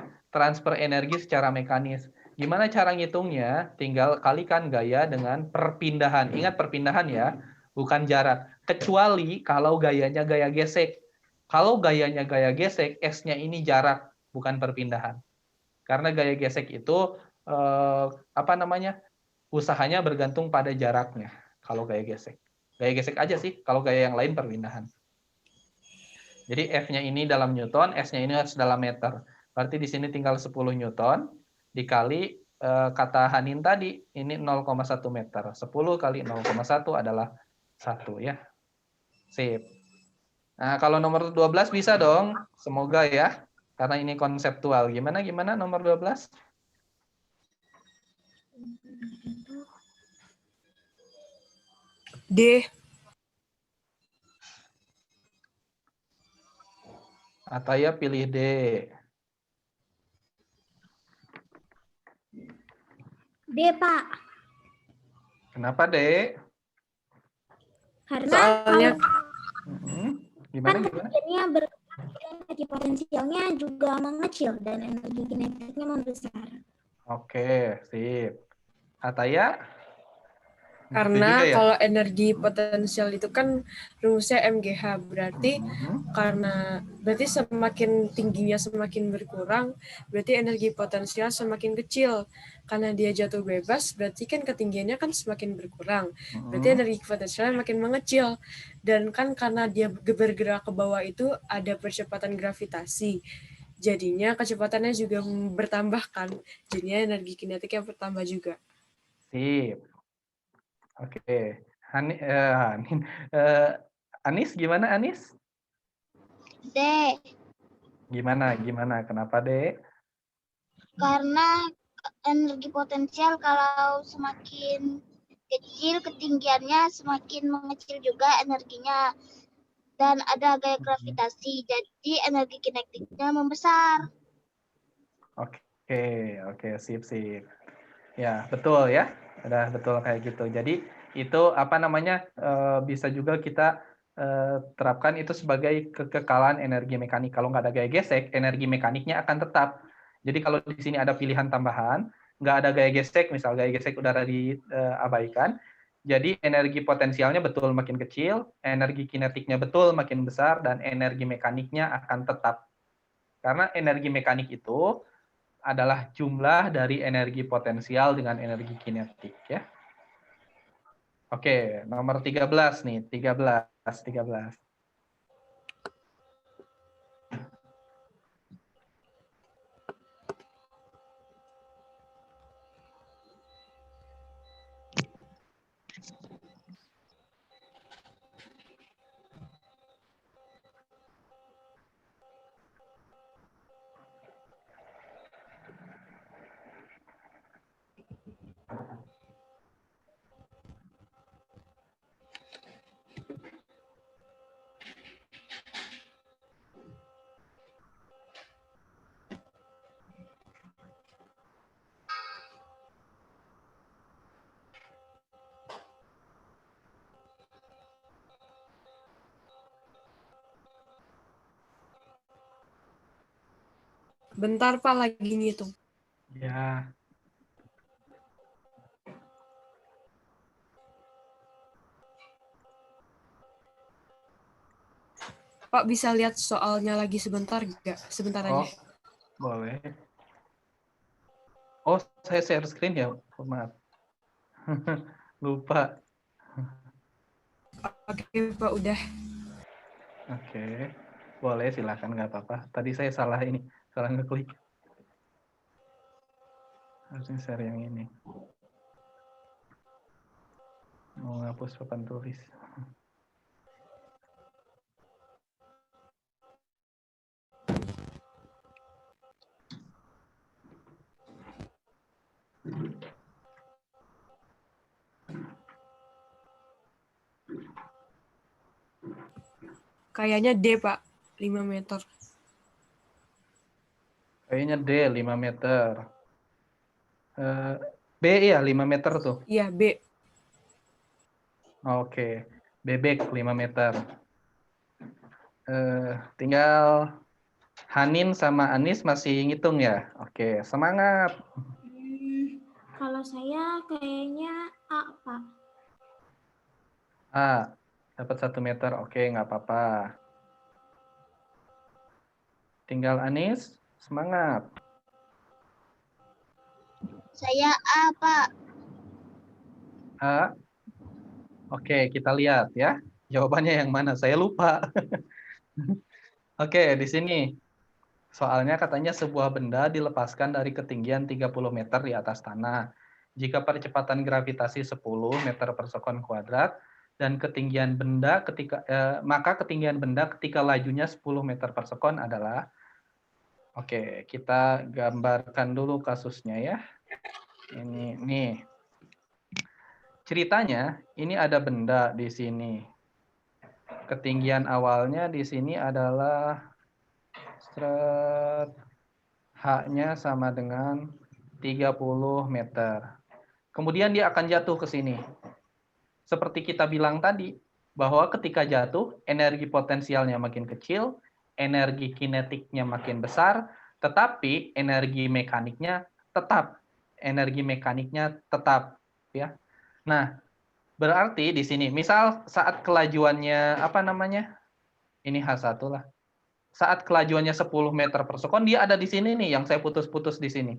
secara mekanis. Gimana cara ngitungnya? Tinggal kalikan gaya dengan perpindahan. Ingat perpindahan ya, bukan jarak. Kecuali kalau gayanya gaya gesek. Kalau gayanya gaya gesek, S-nya ini jarak, bukan perpindahan. Karena gaya gesek itu usahanya bergantung pada jaraknya. Kalau gaya gesek. Gaya gesek aja sih, kalau gaya yang lain perpindahan. Jadi F-nya ini dalam Newton, S-nya ini harus dalam meter. Berarti di sini tinggal 10 Newton dikali kata Hanin tadi, ini 0,1 meter. 10 kali 0,1 adalah 1 ya. Sip. Nah, kalau nomor 12 bisa dong. Semoga ya. Karena ini konseptual. Gimana nomor 12? D. Ataya pilih D. D, Pak. Kenapa D? Karena Soalnya Gimana? akhirnya energi potensialnya juga mengecil dan energi kinetiknya membesar. Oke, sip. Ataya? Gitu Karena juga ya? kalau energi potensial itu kan rumusnya MGH, berarti berarti semakin tingginya semakin berkurang, berarti energi potensial semakin kecil. Karena dia jatuh bebas, berarti kan ketinggiannya kan semakin berkurang. Berarti energi potensial makin mengecil. Dan kan karena dia bergerak ke bawah itu ada percepatan gravitasi. Jadinya kecepatannya juga bertambah kan. Jadinya energi kinetiknya bertambah juga. Sip. Oke. Anis gimana Anis? D. Gimana? Kenapa Dek? Karena energi potensial kalau semakin kecil ketinggiannya semakin mengecil juga energinya dan ada gaya gravitasi jadi energi kinetiknya membesar. Oke, sip. Ya, betul ya. Udah betul kayak gitu. Jadi itu apa namanya bisa juga kita terapkan itu sebagai kekekalan energi mekanik. Kalau nggak ada gaya gesek, energi mekaniknya akan tetap. Jadi kalau di sini ada pilihan tambahan, nggak ada gaya gesek, misal gaya gesek udara diabaikan, jadi energi potensialnya betul makin kecil, energi kinetiknya betul makin besar, dan energi mekaniknya akan tetap. Karena energi mekanik itu adalah jumlah dari energi potensial dengan energi kinetik ya. Oke, nomor 13 nih, 13. Bentar Pak, lagi ngitung. Ya. Pak bisa lihat soalnya lagi sebentar nggak? Sebentar aja. Oh, boleh. Oh, saya share screen ya, maaf. Lupa. Oke Pak, udah. Oke, boleh silakan nggak apa-apa. Tadi saya salah ngeklik. Harusnya share yang ini. Mau ngapus papan tulis. Kayaknya D Pak, 5 meter. Kayaknya D 5 meter. B ya 5 meter tuh. Iya, B. Oke, bebek 5 meter. Tinggal Hanin sama Anis masih ngitung ya? Oke, semangat. Kalau saya kayaknya A, Pak. A, dapat 1 meter. Oke, nggak apa-apa. Tinggal Anis, semangat. Saya A, Pak. A. Oke, kita lihat ya. Jawabannya yang mana? Saya lupa. Oke, di sini. Soalnya katanya sebuah benda dilepaskan dari ketinggian 30 meter di atas tanah. Jika percepatan gravitasi 10 meter per sekon kuadrat dan ketinggian benda maka ketinggian benda ketika lajunya 10 meter per sekon adalah. Oke, kita gambarkan dulu kasusnya ya. Ini nih. Ceritanya ini ada benda di sini. Ketinggian awalnya di sini adalah H-nya sama dengan 30 meter. Kemudian dia akan jatuh ke sini. Seperti kita bilang tadi, bahwa ketika jatuh, energi potensialnya makin kecil, energi kinetiknya makin besar, tetapi energi mekaniknya tetap. Energi mekaniknya tetap. Ya. Nah, Berarti di sini, misal saat kelajuannya, apa namanya? Ini H1 lah. Saat kelajuannya 10 meter per sekon, dia ada di sini nih, yang saya putus-putus di sini.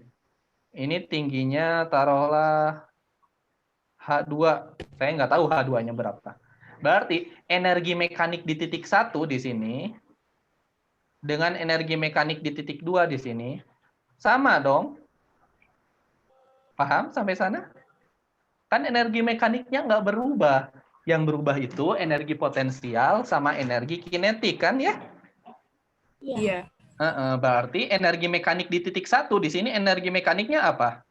Ini tingginya taruhlah H2. Saya nggak tahu H2-nya berapa. Berarti energi mekanik di titik 1 di sini, dengan energi mekanik di titik 2 di sini, sama dong. Paham sampai sana? Kan energi mekaniknya nggak berubah. Yang berubah itu energi potensial sama energi kinetik kan ya? Iya. Berarti energi mekanik di titik 1 di sini energi mekaniknya apa?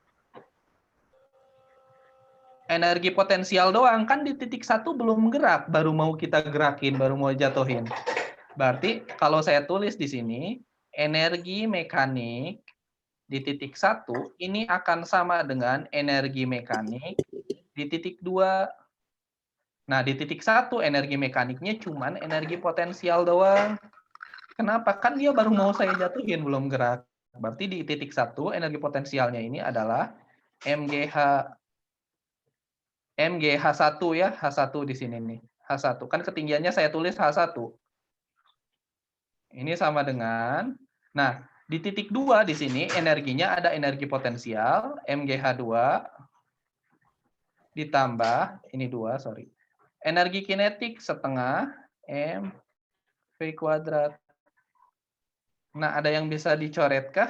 Energi potensial doang, kan di titik 1 belum gerak, baru mau kita gerakin, baru mau jatuhin. Berarti kalau saya tulis di sini, energi mekanik di titik 1 ini akan sama dengan energi mekanik di titik 2. Nah, di titik 1 energi mekaniknya cuman energi potensial doang. Kenapa? Kan dia baru mau saya jatuhin, belum gerak. Berarti di titik 1 energi potensialnya ini adalah MGH1 ya, H1 di sini nih. H1. Kan ketinggiannya saya tulis H1. Ini sama dengan, nah, di titik 2 di sini energinya ada energi potensial, MGH2, ditambah, ini 2, sorry. Energi kinetik setengah M V kuadrat. Nah, ada yang bisa dicoretkah?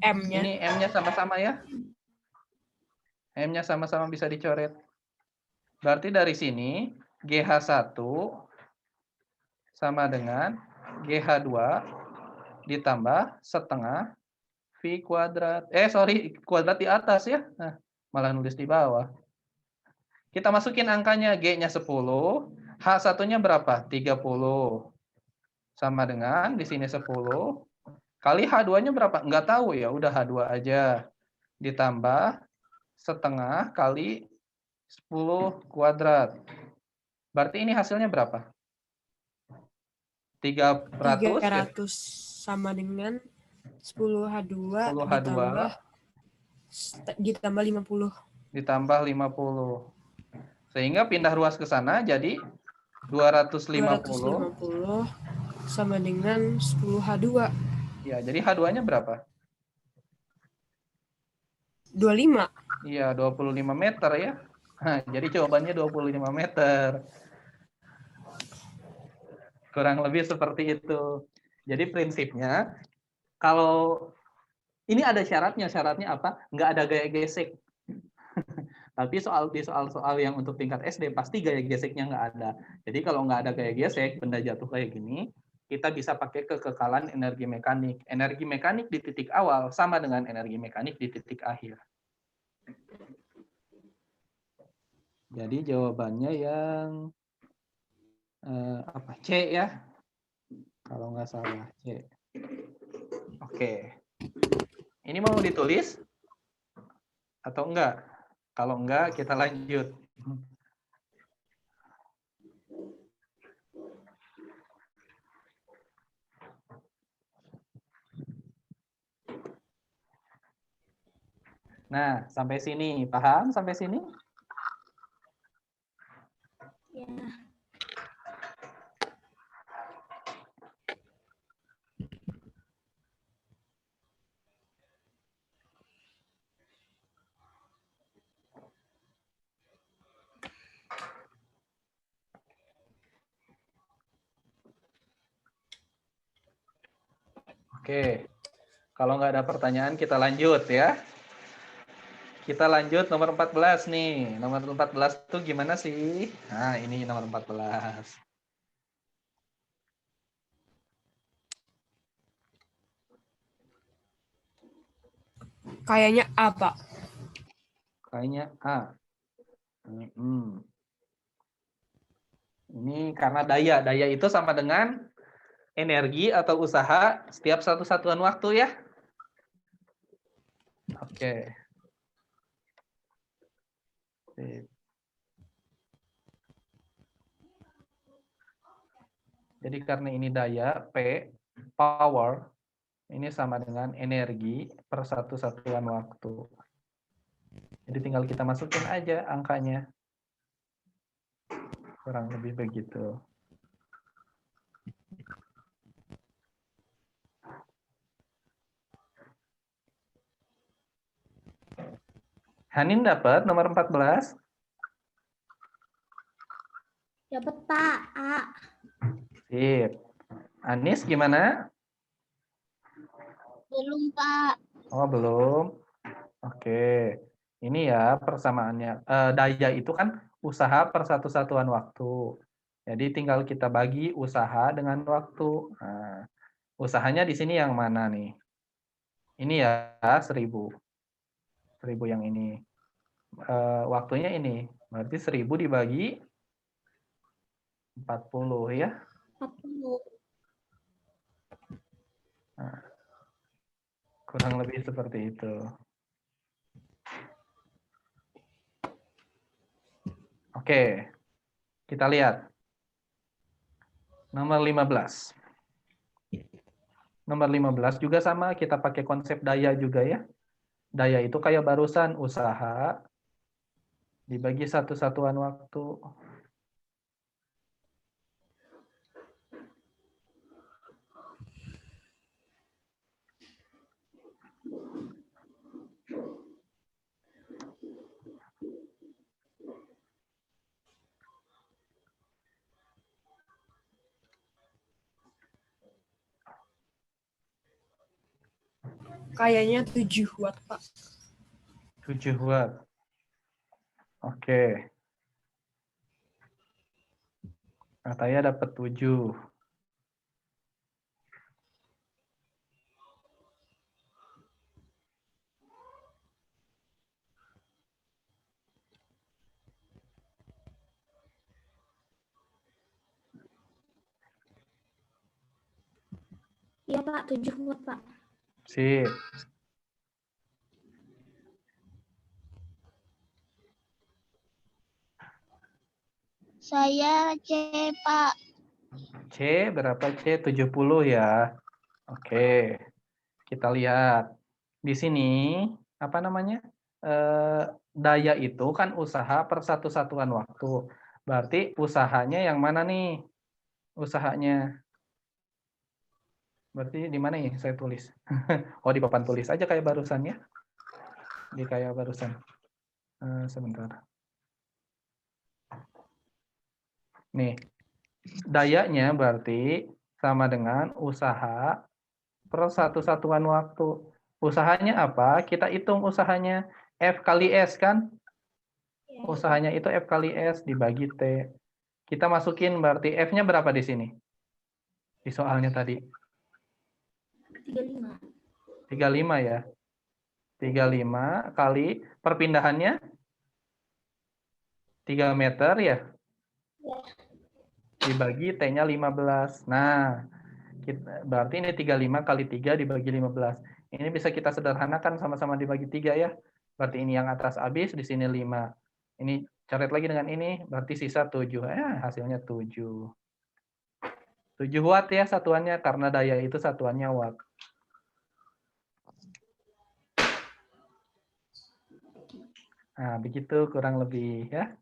M-nya. Ini M-nya sama-sama ya? M-nya sama-sama bisa dicoret. Berarti dari sini, GH1 sama dengan GH2 ditambah setengah V kuadrat. Sorry, kuadrat di atas ya. Nah, malah nulis di bawah. Kita masukin angkanya, G-nya 10, H1-nya berapa? 30. Sama dengan di sini 10 kali H2-nya berapa? Enggak tahu ya, udah H2 aja. Ditambah setengah kali 10 kuadrat. Berarti ini hasilnya berapa? 300 ya? 300 sama dengan 10H2 10H2 ditambah 50. ditambah 50. Sehingga pindah ruas ke sana jadi 250 250 sama dengan 10H2. Ya, jadi H2-nya berapa? 25. Iya, 25 meter ya. Nah, jadi jawabannya 25 meter. Kurang lebih seperti itu. Jadi prinsipnya, kalau ini ada syaratnya. Syaratnya apa? Nggak ada gaya gesek. Tapi di soal-soal yang untuk tingkat SD, pasti gaya geseknya nggak ada. Jadi kalau nggak ada gaya gesek, benda jatuh kayak gini, kita bisa pakai kekekalan energi mekanik. Energi mekanik di titik awal sama dengan energi mekanik di titik akhir. Jadi jawabannya yang apa? C ya. Kalau nggak salah C. Oke. Ini mau ditulis atau enggak? Kalau enggak, kita lanjut. Nah, sampai sini. Paham sampai sini? Ya. Oke. Kalau nggak ada pertanyaan, kita lanjut ya. Kita lanjut nomor 14 nih. Nomor 14 itu gimana sih? Nah, ini nomor 14. Kayaknya A, Pak. Kayaknya A. Ini karena daya. Daya itu sama dengan energi atau usaha setiap satu satuan waktu ya. Oke. Jadi karena ini daya, P, power, ini sama dengan energi per satu satuan waktu. Jadi tinggal kita masukin aja angkanya. Kurang lebih begitu. Hanin dapat nomor 14? Dapat Pak. A. Sip. Anis gimana? Belum, Pak. Oh, belum. Oke. Ini ya persamaannya. Daya itu kan usaha per satu satuan waktu. Jadi tinggal kita bagi usaha dengan waktu. Nah, usahanya di sini yang mana nih? Ini ya 1000. 1000 yang ini. Waktunya ini. Berarti 1000 dibagi 40 ya. 40. Nah, kurang lebih seperti itu. Oke. Kita lihat. Nomor 15. Nomor 15 juga sama, kita pakai konsep daya juga ya. Daya itu kayak barusan, usaha dibagi satu satuan waktu. Kayaknya 7 watt, Pak. 7 watt. Oke. Katanya dapat 7. Iya Pak, 7 watt Pak. Sip. Saya C, Pak. C berapa C? 70 ya. Oke. Kita lihat. Di sini apa namanya? Daya itu kan usaha per satu satuan waktu. Berarti usahanya yang mana nih? Usahanya. Berarti di mana ya saya tulis? Oh, di papan tulis aja kayak barusan ya. Di kayak barusan. Sebentar. Nih. Dayanya berarti sama dengan usaha per satu satuan waktu. Usahanya apa? Kita hitung usahanya F kali S kan? Usahanya itu F kali S dibagi T. Kita masukin berarti F-nya berapa di sini? Di soalnya tadi. 35. 35 ya. 35 kali perpindahannya 3 meter ya. Dibagi T-nya 15. Nah, berarti ini 35 kali 3 dibagi 15. Ini bisa kita sederhanakan sama-sama dibagi 3 ya. Berarti ini yang atas habis, di sini 5. Ini coret lagi dengan ini, berarti sisa 7. Hasilnya 7. 7 watt ya satuannya, karena daya itu satuannya watt. Nah, begitu kurang lebih ya.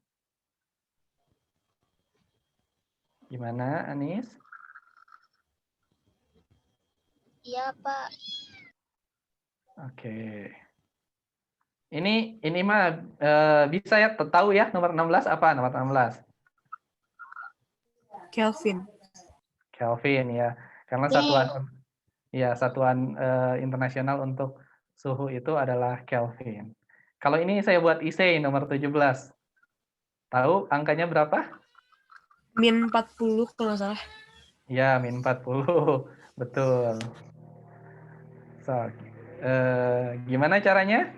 Gimana, Anis? Iya, Pak. Oke. Ini mah bisa ya, tahu ya nomor 16 apa? Nomor 16. Kelvin. Kelvin ya. Karena satuan internasional untuk suhu itu adalah Kelvin. Kalau ini saya buat IC nomor 17. Tahu angkanya berapa? Min 40 kalau nggak salah. Ya, min 40. Betul. So, gimana caranya?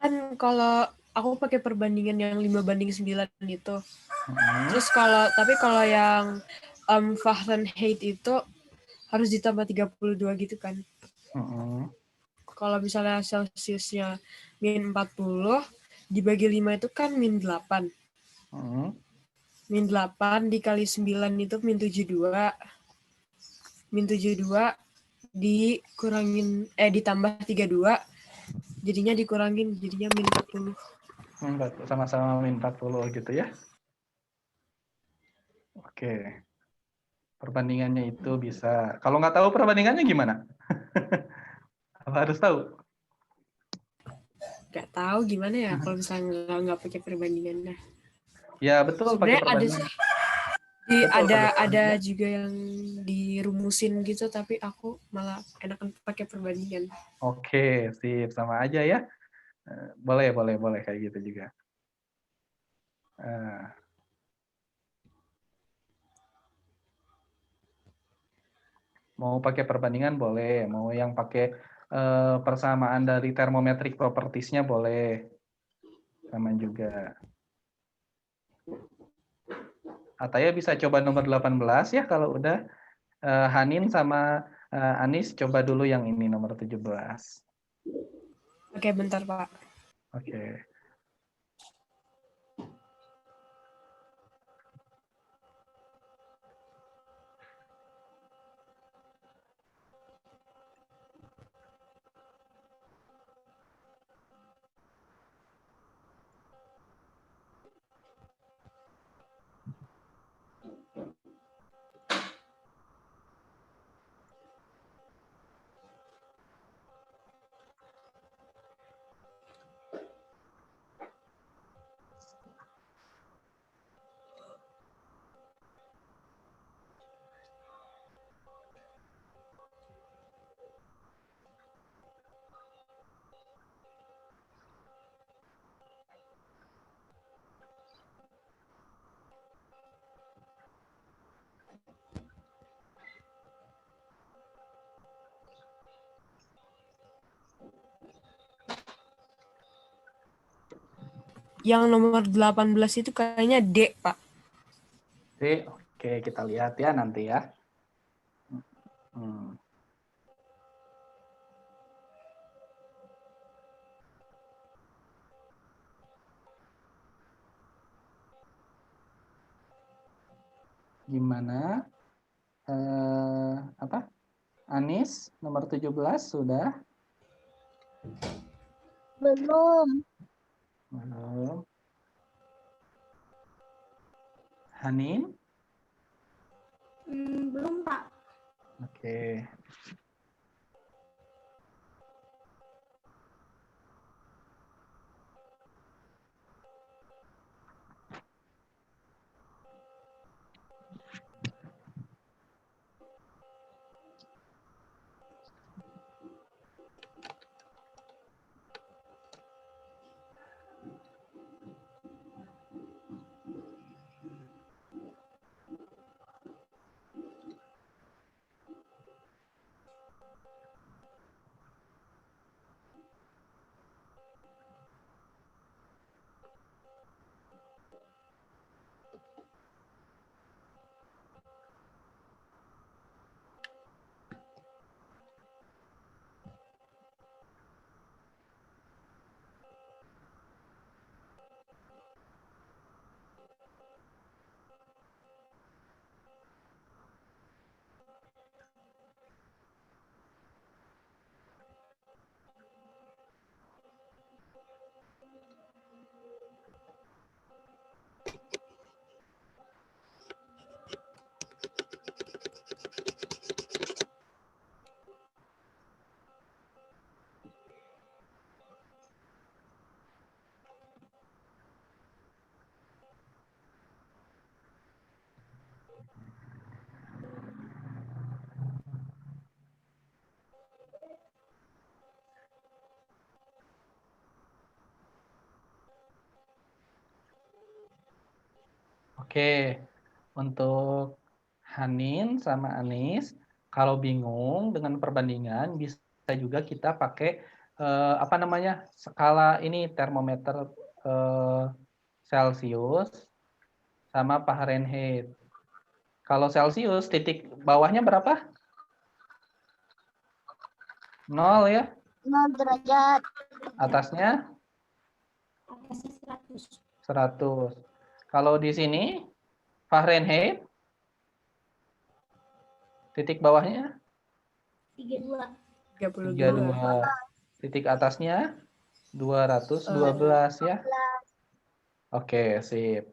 Kan kalau aku pakai perbandingan yang 5:9 gitu. Hmm. Terus tapi kalau yang Fahrenheit itu harus ditambah 32 gitu kan. Kalau misalnya Celsiusnya min 40, dibagi 5 itu kan min 8. Min 8 dikali 9 itu min 72. Min 72 ditambah 32 Jadinya dikurangin, jadinya min 40. Sama-sama min 40 gitu ya. Oke. Perbandingannya itu bisa. Kalau nggak tahu perbandingannya gimana? Apa harus tahu? Nggak tahu gimana ya kalau misalnya nggak pakai perbandingan. Nah, Ya betul pakai sebenarnya ada sih. perbandingan. Betul, pakai Ada perbandingan. juga yang dirumusin gitu, tapi aku malah enakan pakai perbandingan. Oke, sip, sama aja ya. Boleh kayak gitu juga. Mau pakai perbandingan boleh, mau yang pakai persamaan dari thermometric properties-nya boleh. Sama juga. Ataya bisa coba nomor 18 ya kalau udah. Hanin sama Anis coba dulu yang ini nomor 17. Oke, bentar Pak. Oke. Yang nomor 18 itu kayaknya D, Pak. Oke, kita lihat ya nanti ya. Gimana? Apa? Anis nomor 17 sudah? Belum. Belum. Hanin? Belum, Pak. Oke. Oke, untuk Hanin sama Anis, kalau bingung dengan perbandingan, bisa juga kita pakai apa namanya skala ini termometer Celcius sama Fahrenheit. Kalau Celcius titik bawahnya berapa? 0 ya? 0 derajat. Atasnya? Atasnya 100. 100. Kalau di sini Fahrenheit titik bawahnya 32. 32. 32. Titik atasnya 212 ya. Oke, sip.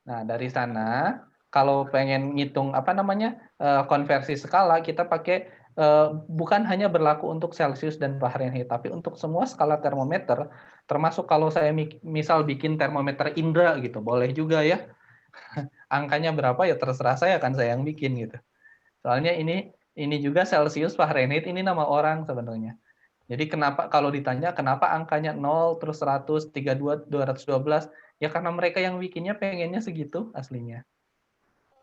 Nah, dari sana kalau pengen ngitung apa namanya konversi skala, kita pakai bukan hanya berlaku untuk Celsius dan Fahrenheit, tapi untuk semua skala termometer, termasuk kalau saya misal bikin termometer Indra gitu, boleh juga ya. Angkanya berapa ya terserah saya, kan saya yang bikin gitu. Soalnya ini juga Celsius, Fahrenheit, ini nama orang sebenarnya. Jadi kenapa kalau ditanya kenapa angkanya 0, terus 100, 32, 212, ya karena mereka yang bikinnya pengennya segitu aslinya.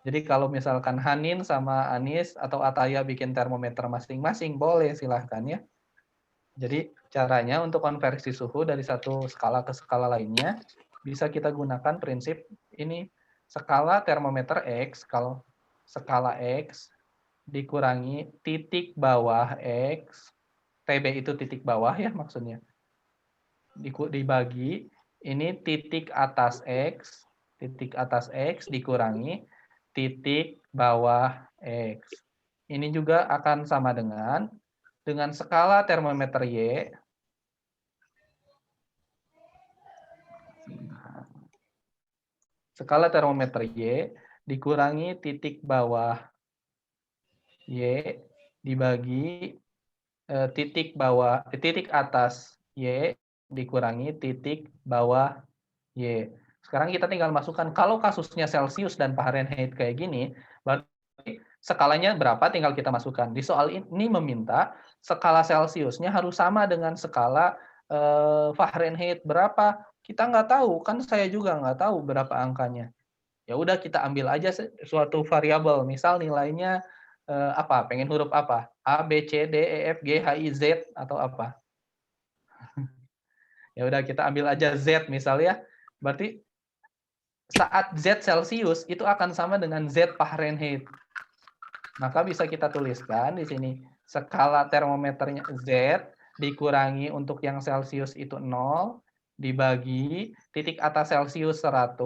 Jadi kalau misalkan Hanin sama Anis atau Ataya bikin termometer masing-masing, boleh silahkan ya. Jadi caranya untuk konversi suhu dari satu skala ke skala lainnya, bisa kita gunakan prinsip ini, skala termometer X, kalau skala X dikurangi titik bawah X, TB itu titik bawah ya maksudnya, dibagi ini titik atas X dikurangi titik bawah X. Ini juga akan sama dengan skala termometer Y. Skala termometer Y dikurangi titik bawah Y dibagi titik atas Y dikurangi titik bawah Y. Sekarang kita tinggal masukkan, kalau kasusnya Celsius dan Fahrenheit kayak gini, berarti skalanya berapa tinggal kita masukkan. Di soal ini meminta skala Celsiusnya harus sama dengan skala Fahrenheit berapa. Kita nggak tahu, kan saya juga nggak tahu berapa angkanya. Ya udah kita ambil aja suatu variabel, misal nilainya apa, pengen huruf apa? A, B, C, D, E, F, G, H, I, Z, atau apa? Ya udah kita ambil aja Z misal ya. Berarti saat Z Celsius itu akan sama dengan Z Fahrenheit. Maka bisa kita tuliskan di sini skala termometernya Z dikurangi untuk yang Celsius itu 0 dibagi titik atas Celsius 100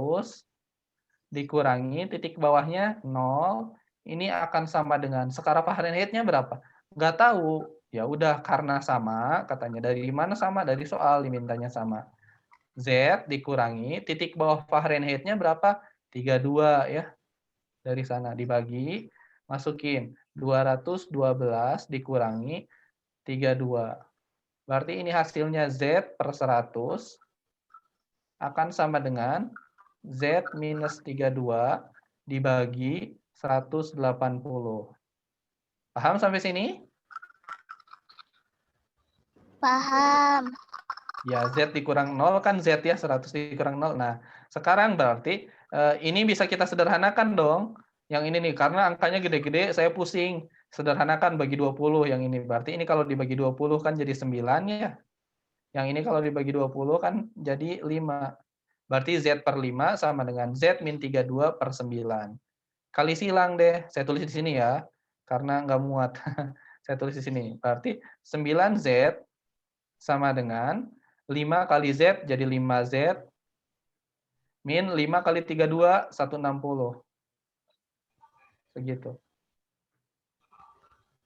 dikurangi titik bawahnya 0. Ini akan sama dengan skala Fahrenheit-nya berapa? Nggak tahu. Ya udah karena sama, katanya dari mana sama? Dari soal dimintanya sama. Z dikurangi, titik bawah Fahrenheit-nya berapa? 32 ya. Dari sana dibagi, masukin 212 dikurangi 32. Berarti ini hasilnya Z per 100 akan sama dengan Z minus 32 dibagi 180. Paham sampai sini? Paham. Ya, Z dikurang 0 kan Z ya, 100 dikurang 0. Nah, sekarang berarti ini bisa kita sederhanakan dong. Yang ini nih, karena angkanya gede-gede, saya pusing. Sederhanakan bagi 20 yang ini. Berarti ini kalau dibagi 20 kan jadi 9 ya. Yang ini kalau dibagi 20 kan jadi 5. Berarti Z per 5 sama dengan Z min 32 per 9. Kali silang deh, saya tulis di sini ya. Karena nggak muat. Saya tulis di sini. Berarti 9Z sama dengan 5 kali Z jadi 5Z min 5 kali 32 160. Segitu.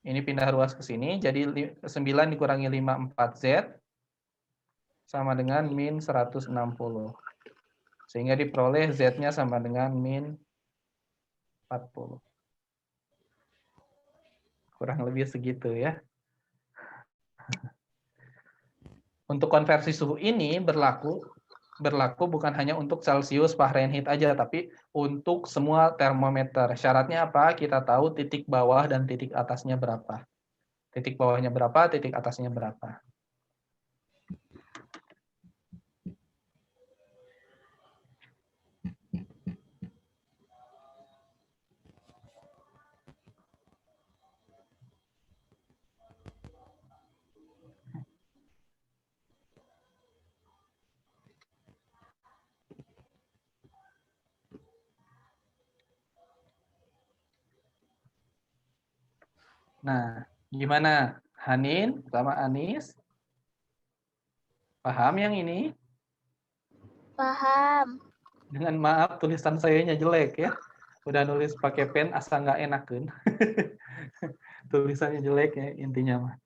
Ini pindah ruas ke sini jadi 9 dikurangi 5 4Z sama dengan min 160. Sehingga diperoleh Z-nya sama dengan min 40. Kurang lebih segitu ya. Untuk konversi suhu ini berlaku bukan hanya untuk Celsius, Fahrenheit aja, tapi untuk semua termometer. Syaratnya apa? Kita tahu titik bawah dan titik atasnya berapa. Titik bawahnya berapa, titik atasnya berapa. Nah, gimana? Hanin sama Anis? Paham yang ini? Paham. Dengan maaf tulisan sayanya jelek ya. Udah nulis pakai pen asal nggak enakan. Tulisannya jelek ya intinya mah.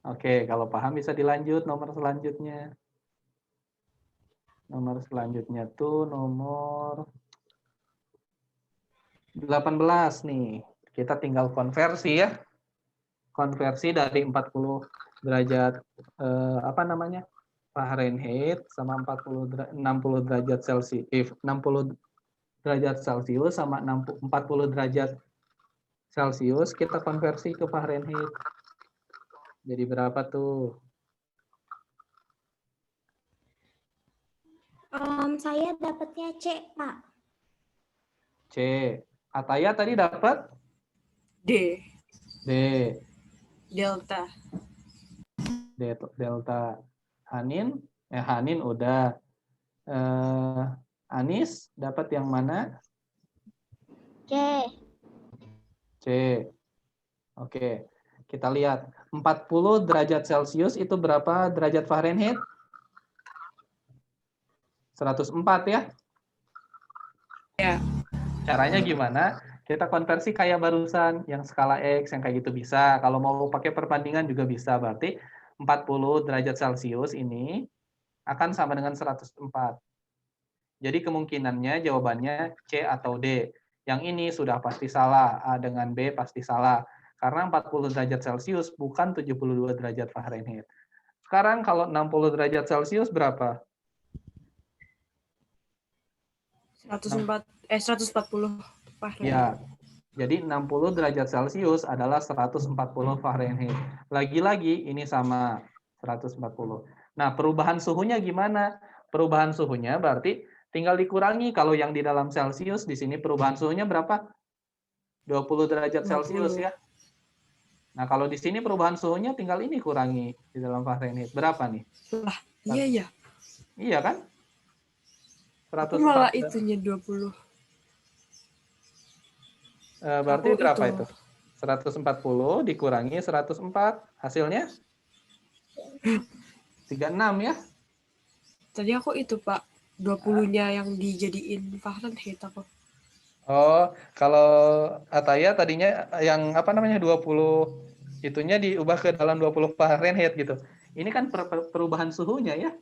Oke, kalau paham bisa dilanjut nomor selanjutnya. Nomor selanjutnya tuh nomor 18 nih. Kita tinggal konversi ya. Konversi dari 40 derajat apa namanya? Fahrenheit sama 60 derajat Celcius, 60 derajat Celcius sama 40 derajat Celcius kita konversi ke Fahrenheit. Jadi berapa tuh? Saya dapatnya C, Pak. C. Ataya tadi dapat D. D. Delta. Delta. Hanin udah. Anis dapat yang mana? C. C. Oke. Kita lihat. 40 derajat Celcius itu berapa derajat Fahrenheit? 104 ya? Ya. Caranya gimana? Kita konversi kayak barusan, yang skala X, yang kayak gitu bisa. Kalau mau pakai perbandingan juga bisa. Berarti 40 derajat Celcius ini akan sama dengan 104. Jadi kemungkinannya jawabannya C atau D. Yang ini sudah pasti salah. A dengan B pasti salah. Karena 40 derajat Celcius bukan 72 derajat Fahrenheit. Sekarang kalau 60 derajat Celcius berapa? 140 Fahrenheit. Ya, jadi 60 derajat Celcius adalah 140 Fahrenheit. Lagi-lagi ini sama 140. Nah, perubahan suhunya gimana? Perubahan suhunya berarti tinggal dikurangi. Kalau yang di dalam Celcius, di sini perubahan suhunya berapa? 20 derajat Celcius ya. Nah, kalau di sini perubahan suhunya tinggal ini kurangi di dalam Fahrenheit. Berapa nih? Lah, iya ya. Iya kan? Malah itunya 20. Berarti berapa itu? 140 dikurangi 104. Hasilnya? 36 ya? Tadi aku itu, Pak. 20-nya yang dijadiin Fahrenheit aku. Oh, kalau Ataya tadinya yang apa namanya 20 itunya diubah ke dalam 20 Fahrenheit gitu. Ini kan perubahan suhunya ya.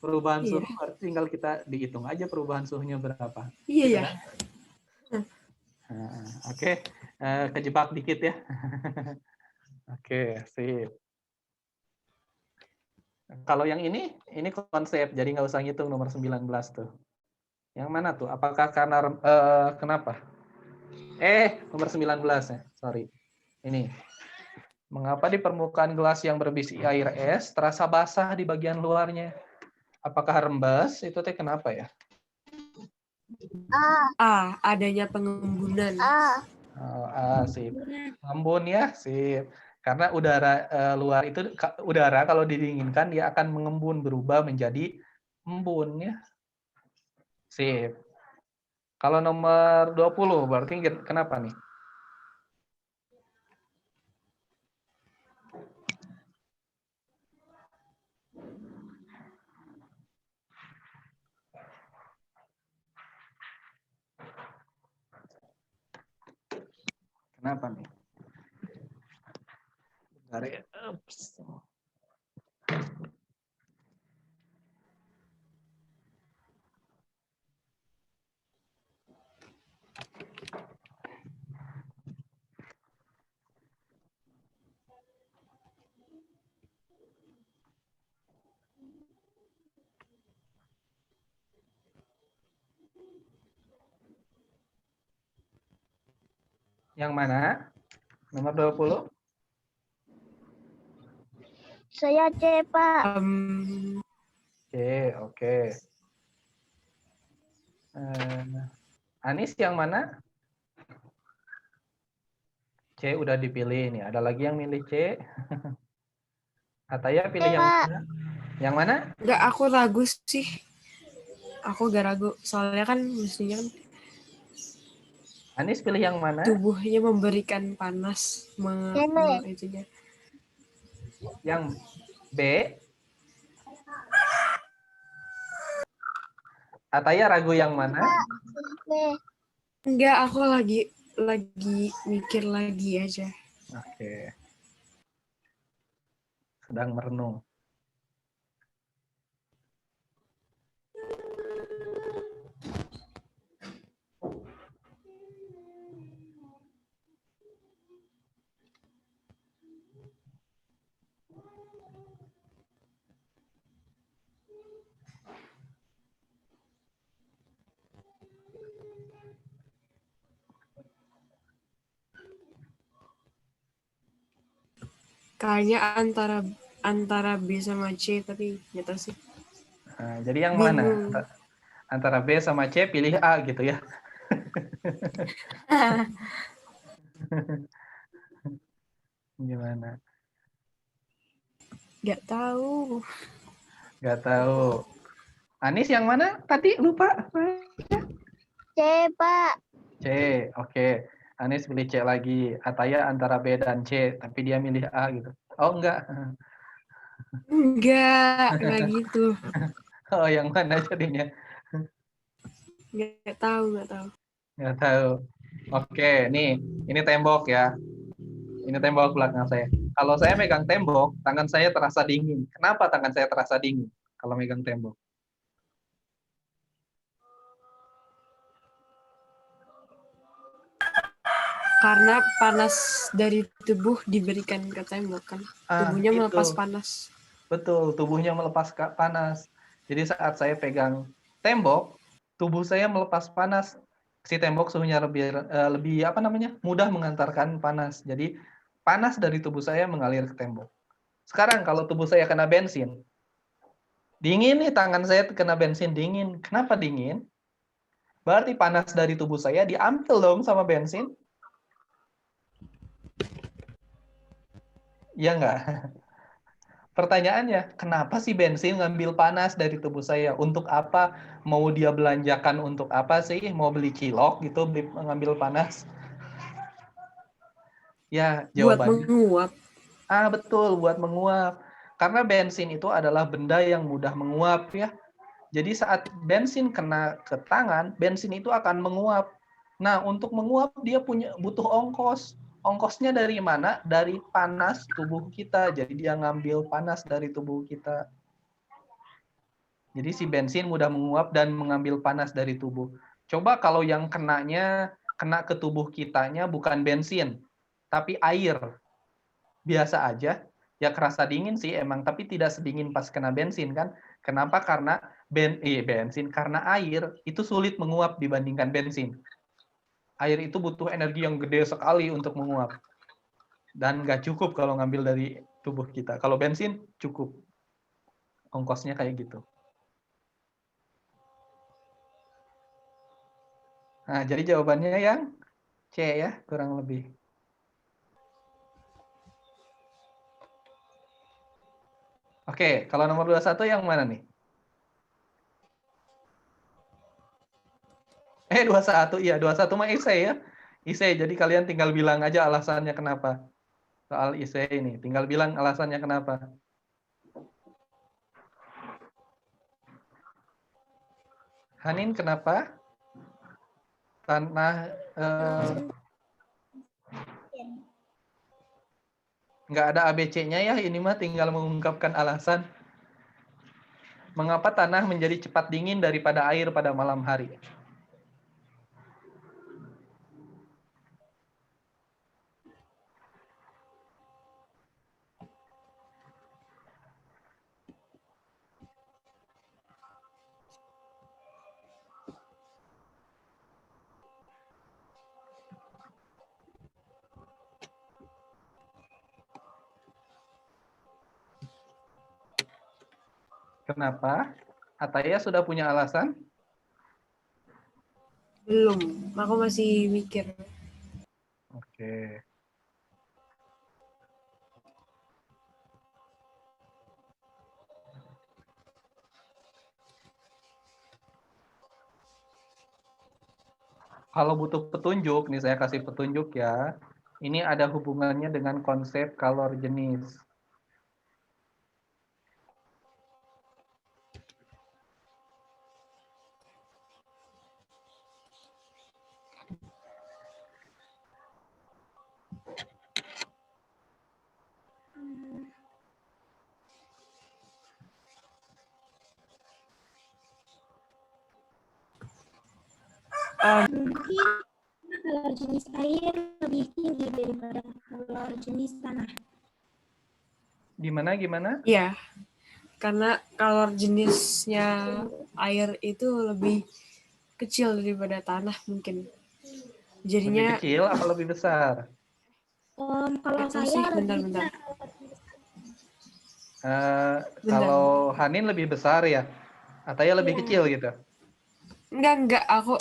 Perubahan suhu berarti tinggal kita dihitung aja perubahan suhunya berapa. Iya gitu ya. Kan? Oke. Kejebak dikit ya. Oke, sip. Kalau yang ini konsep, jadi nggak usah ngitung nomor 19 tuh. Yang mana tuh? Apakah karena kenapa? Nomor 19 ya. Sorry. Ini. Mengapa di permukaan gelas yang berbisi air es terasa basah di bagian luarnya? Apakah rembes? Itu teh kenapa ya? A. Adanya pengembunan. A. Sip. Pengembun ya, sip. Karena udara luar itu udara kalau didinginkan dia akan mengembun berubah menjadi embun ya. Sip. Kalau nomor 20 berarti kenapa nih? Kenapa nih? Bentar ya. Yang mana? Nomor 20? Saya C, Pak. Oke. Anis yang mana? C udah dipilih nih. Ada lagi yang milih C? Ataya pilih yang mana? Yang mana? Enggak, aku ragu sih. Aku gak ragu. Soalnya kan mestinya kan Anis pilih yang mana? tubuhnya memberikan panas. Itunya. Yang B? Ataya ragu yang mana? Enggak, aku lagi mikir lagi aja. Oke. sedang merenung. Kayaknya antara B sama C, tapi nggak tahu sih. Nah, jadi yang mana? Bingung. Antara B sama C, pilih A gitu ya. Gimana? Nggak tahu. Nggak tahu. Anis yang mana? Tadi lupa. C, Pak. C, oke. Anis pilih C lagi. Ataya antara B dan C, tapi dia milih A gitu. Oh, enggak. Nggak gitu. Oh, yang mana jadinya? Nggak tahu. Nggak tahu. Oke, nih. Ini tembok ya. Ini tembok belakang saya. Kalau saya megang tembok, tangan saya terasa dingin. Kenapa tangan saya terasa dingin kalau megang tembok? Karena panas dari tubuh diberikan ke tembok kan. Tubuhnya melepas Itu. panas. Betul, tubuhnya melepas panas. Jadi saat saya pegang tembok, tubuh saya melepas panas. Si tembok suhunya lebih apa namanya? Mudah mengantarkan panas. Jadi panas dari tubuh saya mengalir ke tembok. Sekarang kalau tubuh saya kena bensin, dingin nih tangan saya kena bensin dingin. Kenapa dingin? Berarti panas dari tubuh saya diambil dong sama bensin. Iya nggak? Pertanyaannya, kenapa sih bensin ngambil panas dari tubuh saya? Untuk apa? Mau dia belanjakan untuk apa sih? Mau beli cilok gitu, ngambil panas? Ya, Buat jawabannya. menguap. Betul, buat menguap. Karena bensin itu adalah benda yang mudah menguap ya. Jadi saat bensin kena ke tangan, bensin itu akan menguap. Nah, untuk menguap dia butuh ongkos. Ongkosnya dari mana? Dari panas tubuh kita. Jadi dia ngambil panas dari tubuh kita. Jadi si bensin mudah menguap dan mengambil panas dari tubuh. Coba kalau yang kena ke tubuh kitanya bukan bensin, tapi air. Biasa aja. Ya kerasa dingin sih emang, tapi tidak sedingin pas kena bensin kan. Kenapa? Karena bensin, karena air itu sulit menguap dibandingkan bensin. Air itu butuh energi yang gede sekali untuk menguap. Dan nggak cukup kalau ngambil dari tubuh kita. Kalau bensin cukup. Ongkosnya kayak gitu. Nah, jadi jawabannya yang C ya, kurang lebih. Oke, kalau nomor 21 yang mana nih? 21, iya 21 mah IC ya. IC, jadi kalian tinggal bilang aja alasannya kenapa. Soal IC ini, tinggal bilang alasannya kenapa. Hanin, kenapa? Tanah nggak ada ABC-nya ya, ini mah tinggal mengungkapkan alasan. Mengapa tanah menjadi cepat dingin daripada air pada malam hari? Kenapa? Ataya sudah punya alasan? Belum. Aku masih mikir. Oke. Kalau butuh petunjuk, nih saya kasih petunjuk ya. Ini ada hubungannya dengan konsep kalor jenis. Mungkin kalau jenis air lebih tinggi daripada kalau jenis tanah. Gimana? Iya, karena kalor jenisnya air itu lebih kecil daripada tanah mungkin. Lebih Jadinya kecil apa lebih besar? Kalau itu saya sih lebih bentar-bentar. Kalau Hanin lebih besar ya? Ataya lebih Iya. kecil gitu? Enggak, aku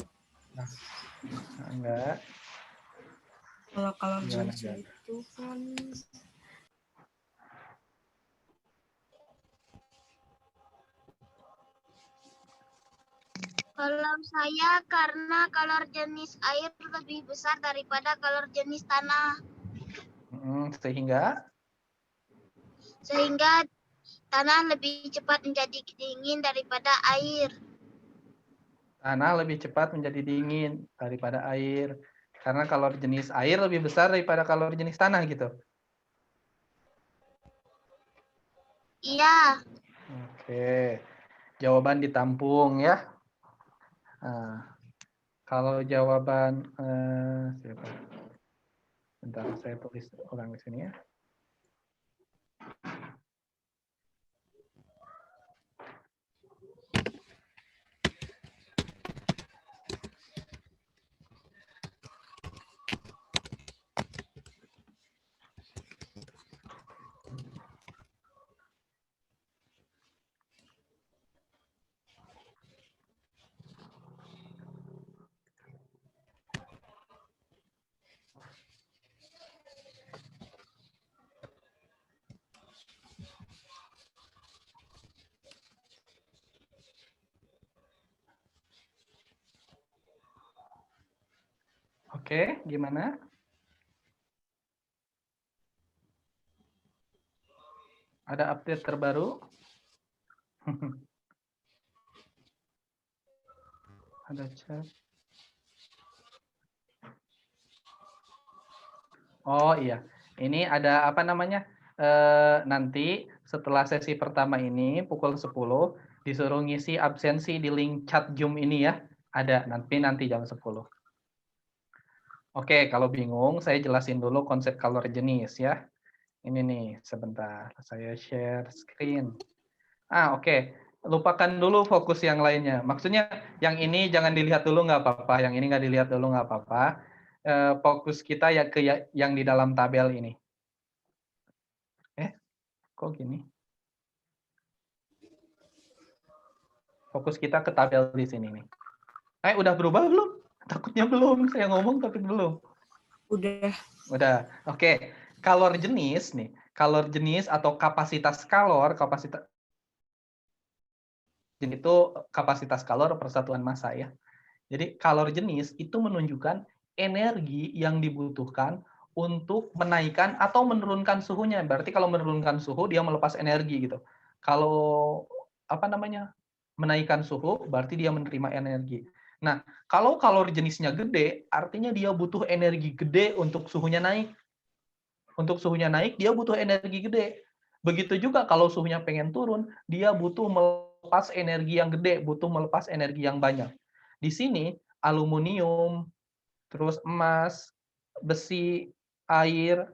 Enggak. kalau kalor Gimana, jenisnya itu kan Kalau saya karena kalor jenis air lebih besar daripada kalor jenis tanah. Sehingga Tanah lebih cepat menjadi dingin daripada air. tanah lebih cepat menjadi dingin daripada air. Karena kalor jenis air lebih besar daripada kalor jenis tanah gitu. Iya. Oke. Jawaban ditampung ya. Nah, kalau jawaban siapa? Bentar, saya tulis ulang di sini ya. Oke, gimana? Ada update terbaru? Ada chat. Oh iya, ini ada apa namanya? Nanti setelah sesi pertama ini pukul 10 disuruh ngisi absensi di link chat Zoom ini ya. Ada nanti jam 10. Oke, kalau bingung saya jelasin dulu konsep kalor jenis ya. Ini nih, sebentar. Saya share screen. Oke. Lupakan dulu fokus yang lainnya. Maksudnya yang ini jangan dilihat dulu nggak apa-apa, yang ini nggak dilihat dulu nggak apa-apa. Fokus kita ya ke yang di dalam tabel ini. Kok gini? Fokus kita ke tabel di sini nih. Udah berubah belum? Takutnya belum. Saya ngomong tapi belum. udah. Udah. Oke. Kalor jenis nih. Kalor jenis atau kapasitas itu kapasitas kalor persatuan massa ya. Jadi kalor jenis itu menunjukkan energi yang dibutuhkan untuk menaikkan atau menurunkan suhunya. Berarti kalau menurunkan suhu dia melepas energi gitu. Kalau apa namanya? Menaikkan suhu berarti dia menerima energi. Nah, kalau kalor jenisnya gede, artinya dia butuh energi gede untuk suhunya naik. Untuk suhunya naik, dia butuh energi gede. Begitu juga kalau suhunya pengen turun, dia butuh melepas energi yang gede, butuh melepas energi yang banyak. Di sini, aluminium, terus emas, besi, air,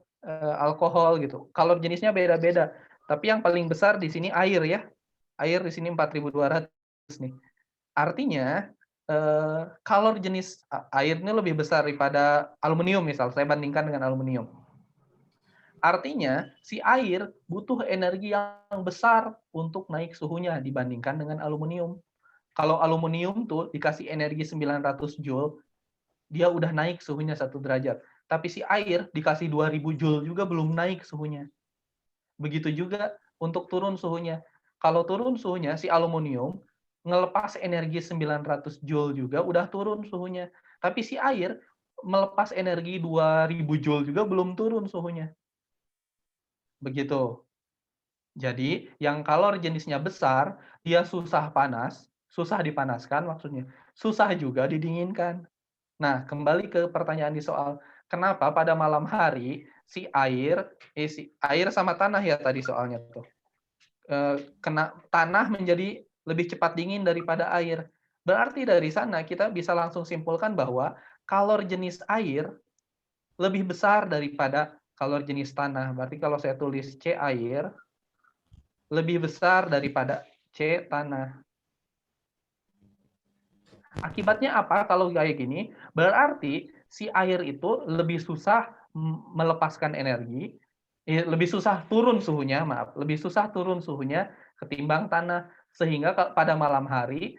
alkohol gitu. Kalor jenisnya beda-beda. Tapi yang paling besar di sini air ya. Air di sini 4.200 nih. Artinya kalor jenis air ini lebih besar daripada aluminium misal. Saya bandingkan dengan aluminium. Artinya si air butuh energi yang besar untuk naik suhunya dibandingkan dengan aluminium. Kalau aluminium tuh dikasih energi 900 joule, dia udah naik suhunya 1 derajat. Tapi si air dikasih 2000 joule juga belum naik suhunya. Begitu juga untuk turun suhunya. Kalau turun suhunya, si aluminium ngelepas energi 900 joule juga udah turun suhunya. Tapi si air melepas energi 2000 joule juga belum turun suhunya. Begitu. Jadi, yang kalor jenisnya besar, dia susah panas, susah dipanaskan maksudnya, susah juga didinginkan. Nah, kembali ke pertanyaan di soal, kenapa pada malam hari si air sama tanah ya tadi soalnya tuh, tanah menjadi lebih cepat dingin daripada air. Berarti dari sana kita bisa langsung simpulkan bahwa kalor jenis air lebih besar daripada kalor jenis tanah. Berarti kalau saya tulis C air lebih besar daripada C tanah. Akibatnya apa kalau kayak gini? Berarti si air itu lebih susah melepaskan energi, lebih susah turun suhunya, maaf, lebih susah turun suhunya ketimbang tanah. Sehingga pada malam hari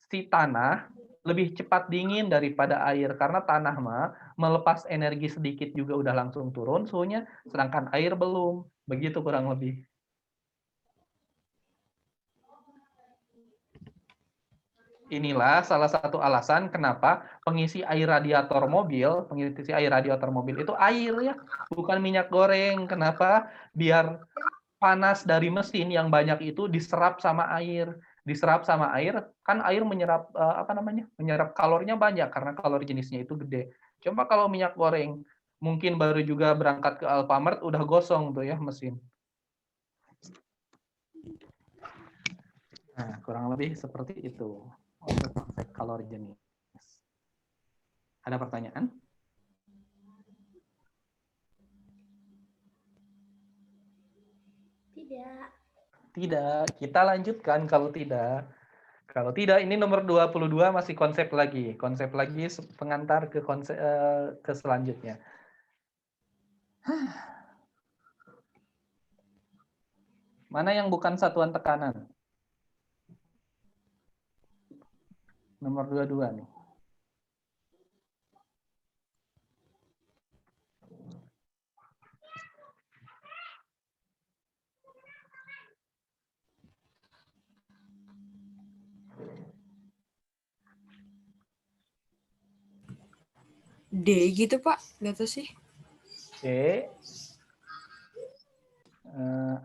si tanah lebih cepat dingin daripada air karena tanah mah melepas energi sedikit juga udah langsung turun suhunya, sedangkan air belum. Begitu kurang lebih. Inilah salah satu alasan kenapa pengisi air radiator mobil itu air ya, bukan minyak goreng. Kenapa? Biar panas dari mesin yang banyak itu diserap sama air. Diserap sama air, kan air menyerap menyerap kalornya banyak karena kalori jenisnya itu gede. Coba kalau minyak goreng, mungkin baru juga berangkat ke Alfamart udah gosong tuh ya mesin. Nah, kurang lebih seperti itu untuk konsep kalori jenis. Ada pertanyaan? Tidak. Tidak, kita lanjutkan kalau tidak. Kalau tidak, ini nomor 22 masih konsep lagi. Konsep lagi pengantar ke konsep ke selanjutnya. Mana yang bukan satuan tekanan? Nomor 22 nih. D gitu Pak, nggak tahu sih. C.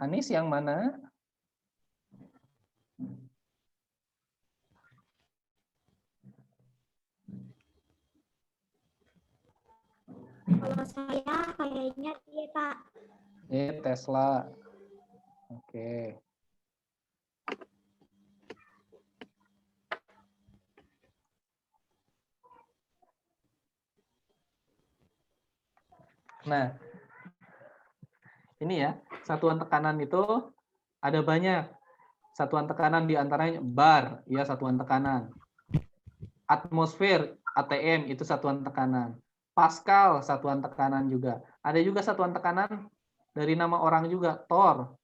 Anis yang mana? Kalau saya kayaknya dia Pak. Tesla. Oke. Nah, ini ya, satuan tekanan itu ada banyak. Satuan tekanan diantaranya bar, ya satuan tekanan. Atmosfer, ATM, itu satuan tekanan. Pascal, satuan tekanan juga. Ada juga satuan tekanan dari nama orang juga, Thor.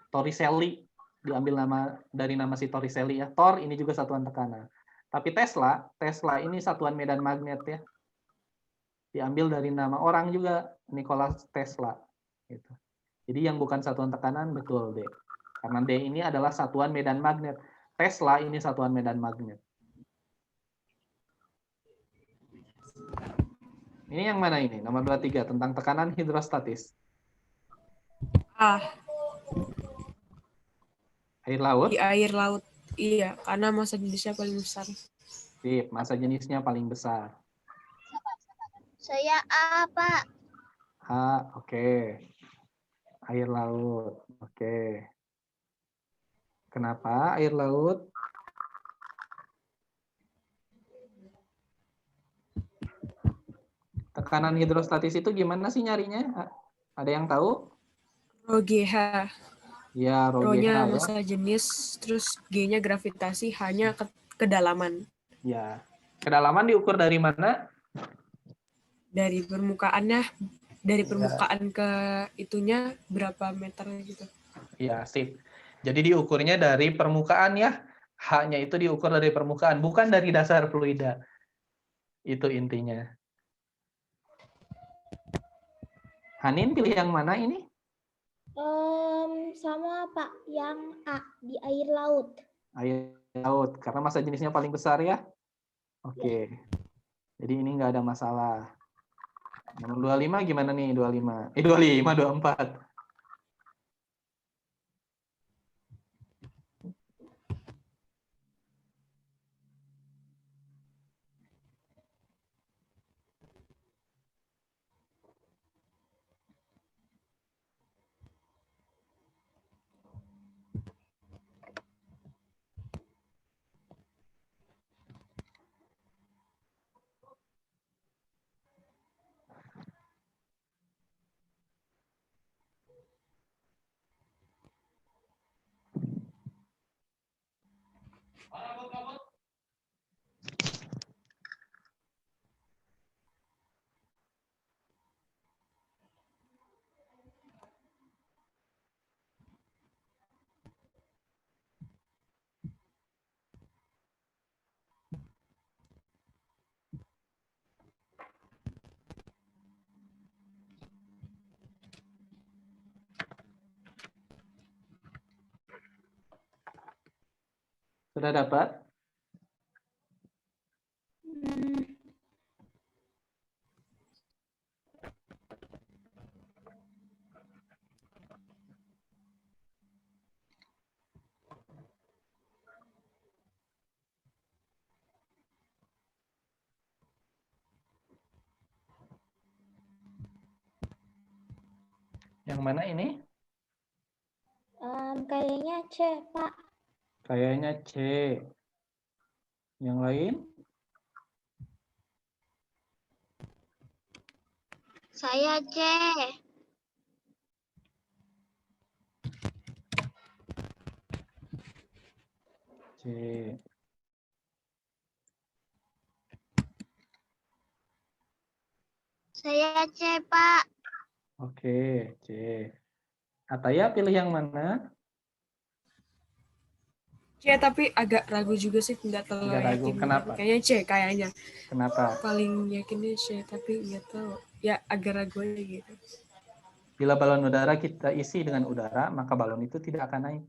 Torricelli, diambil nama dari nama si Torricelli ya. Thor ini juga satuan tekanan. Tapi Tesla ini satuan medan magnet ya. Diambil dari nama orang juga, Nikola Tesla. Gitu. Jadi yang bukan satuan tekanan betul D. Karena D ini adalah satuan medan magnet. Tesla ini satuan medan magnet. Ini yang mana ini? Nomor 23 tentang tekanan hidrostatis. Ah, Air laut. di air laut. Iya, karena massa jenisnya paling besar. Sip, massa jenisnya paling besar. Saya A, Pak. H, oke. Air laut. Oke. Kenapa air laut? Tekanan hidrostatis itu gimana sih nyarinya? Ada yang tahu? Rho GH. Ya, rho GH Rho-nya ya. massa jenis, terus G-nya gravitasi, H-nya kedalaman. Ya. Kedalaman diukur dari mana? Dari permukaannya, dari permukaan ke itunya berapa meter gitu. Ya, sip. Jadi diukurnya dari permukaan ya. H-nya itu diukur dari permukaan, bukan dari dasar fluida. Itu intinya. Hanin pilih yang mana ini? Sama Pak, yang A di air laut. Air laut, karena massa jenisnya paling besar ya. Oke. Jadi ini nggak ada masalah. Nomor 25 gimana nih? 25. 25, 24. Sudah dapat? Yang mana ini? Kayaknya C, Pak. Kayaknya C. Yang lain? Saya C. C. Saya C, Pak. Oke, C. Ataya pilih yang mana? C, tapi agak ragu juga sih, nggak terlalu Agak ragu. yakin. Kenapa? Kayaknya C, kayaknya. Kenapa? Paling yakinnya C, tapi nggak tahu. Ya, agak ragu aja gitu. Bila balon udara kita isi dengan udara, maka balon itu tidak akan naik.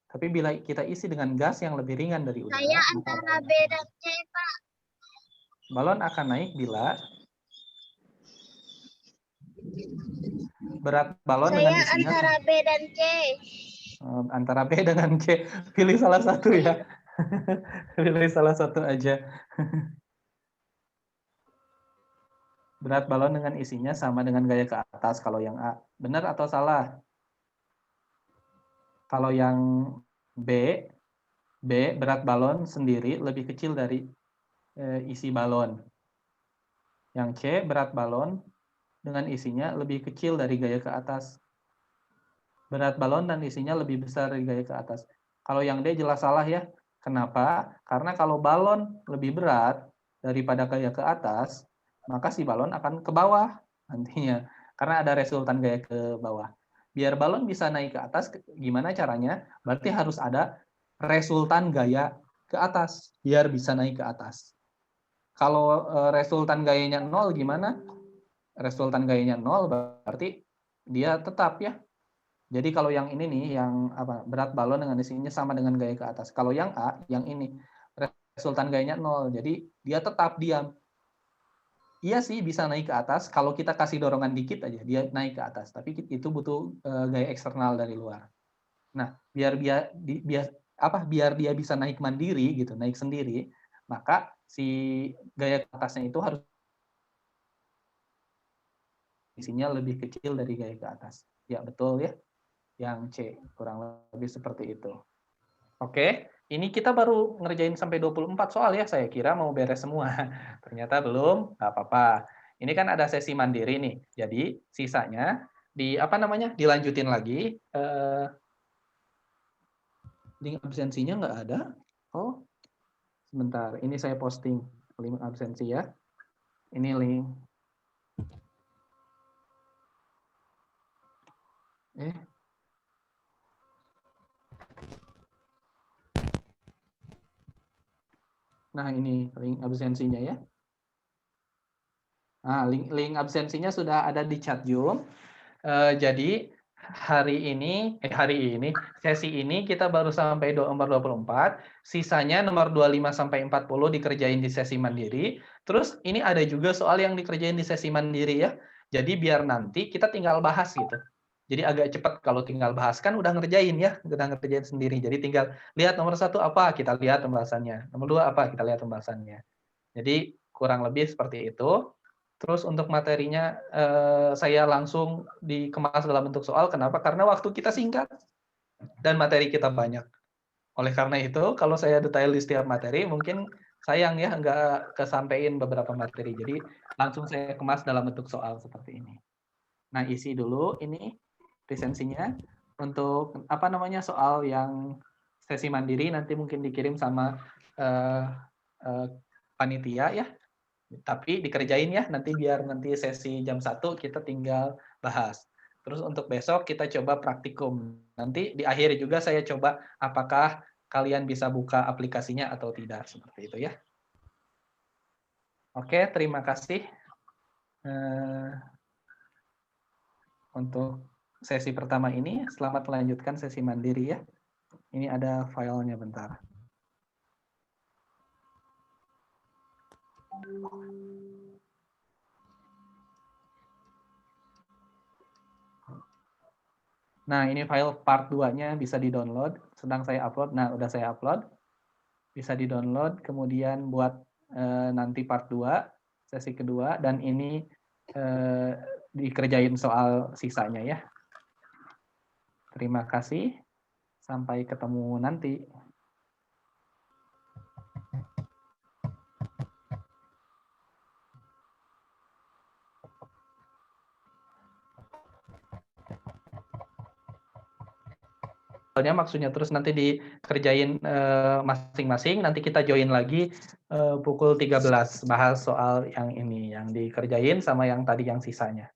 Tapi bila kita isi dengan gas yang lebih ringan dari udara, Saya maka antara B dan C, Pak. balon akan naik bila berat balon dengan Saya isinya antara B dan C. antara B dengan C. Pilih salah satu ya. Pilih salah satu aja. Berat balon dengan isinya sama dengan gaya ke atas kalau yang A. Benar atau salah? Kalau yang B berat balon sendiri lebih kecil dari isi balon. Yang C berat balon dengan isinya lebih kecil dari gaya ke atas. Berat balon dan isinya lebih besar dari gaya ke atas. Kalau yang D jelas salah ya. Kenapa? Karena kalau balon lebih berat daripada gaya ke atas, maka si balon akan ke bawah nantinya. Karena ada resultan gaya ke bawah. Biar balon bisa naik ke atas, gimana caranya? Berarti harus ada resultan gaya ke atas, biar bisa naik ke atas. Kalau resultan gayanya 0 gimana? Resultan gayanya 0 berarti dia tetap ya. Jadi kalau yang ini nih, yang berat balon dengan isinya sama dengan gaya ke atas. Kalau yang A, yang ini resultan gayanya 0, jadi dia tetap diam. Iya sih bisa naik ke atas, kalau kita kasih dorongan dikit aja, dia naik ke atas. Tapi itu butuh gaya eksternal dari luar. Nah, biar dia bisa naik mandiri gitu, naik sendiri, maka si gaya ke atasnya itu harus isinya lebih kecil dari gaya ke atas. Ya, betul ya. Yang C, kurang lebih seperti itu. Oke, ini kita baru ngerjain sampai 24 soal ya, saya kira mau beres semua. Ternyata belum, nggak apa-apa. Ini kan ada sesi mandiri nih, jadi sisanya dilanjutin lagi. Link absensinya nggak ada. Oh, sebentar, ini saya posting link absensi ya. Ini link. Nah, ini link absensinya ya. Nah, link absensinya sudah ada di chat Zoom. Jadi hari ini sesi ini kita baru sampai nomor 24, sisanya nomor 25 sampai 40 dikerjain di sesi mandiri. Terus ini ada juga soal yang dikerjain di sesi mandiri ya. Jadi biar nanti kita tinggal bahas gitu. Jadi agak cepat kalau tinggal bahas, kan udah ngerjain ya, udah ngerjain sendiri. Jadi tinggal lihat nomor 1 apa, kita lihat pembahasannya. Nomor 2 apa, kita lihat pembahasannya. Jadi kurang lebih seperti itu. Terus untuk materinya saya langsung dikemas dalam bentuk soal. Kenapa? Karena waktu kita singkat dan materi kita banyak. Oleh karena itu, kalau saya detail di setiap materi, mungkin sayang ya nggak kesampaiin beberapa materi. Jadi langsung saya kemas dalam bentuk soal seperti ini. Nah, isi dulu ini presensinya untuk soal yang sesi mandiri nanti mungkin dikirim sama panitia ya. Tapi dikerjain ya, nanti biar nanti sesi jam 1 kita tinggal bahas. Terus untuk besok kita coba praktikum. Nanti di akhir juga saya coba apakah kalian bisa buka aplikasinya atau tidak. Seperti itu ya. Oke, terima kasih. Untuk sesi pertama ini, selamat melanjutkan sesi mandiri ya. Ini ada filenya bentar. Nah, ini file part 2-nya bisa di-download, sedang saya upload. Nah, udah saya upload. Bisa di-download, kemudian buat nanti part 2, sesi kedua, dan ini dikerjain soal sisanya ya. Terima kasih. Sampai ketemu nanti. Maksudnya terus nanti dikerjain masing-masing, nanti kita join lagi pukul 13 bahas soal yang ini, yang dikerjain sama yang tadi yang sisanya.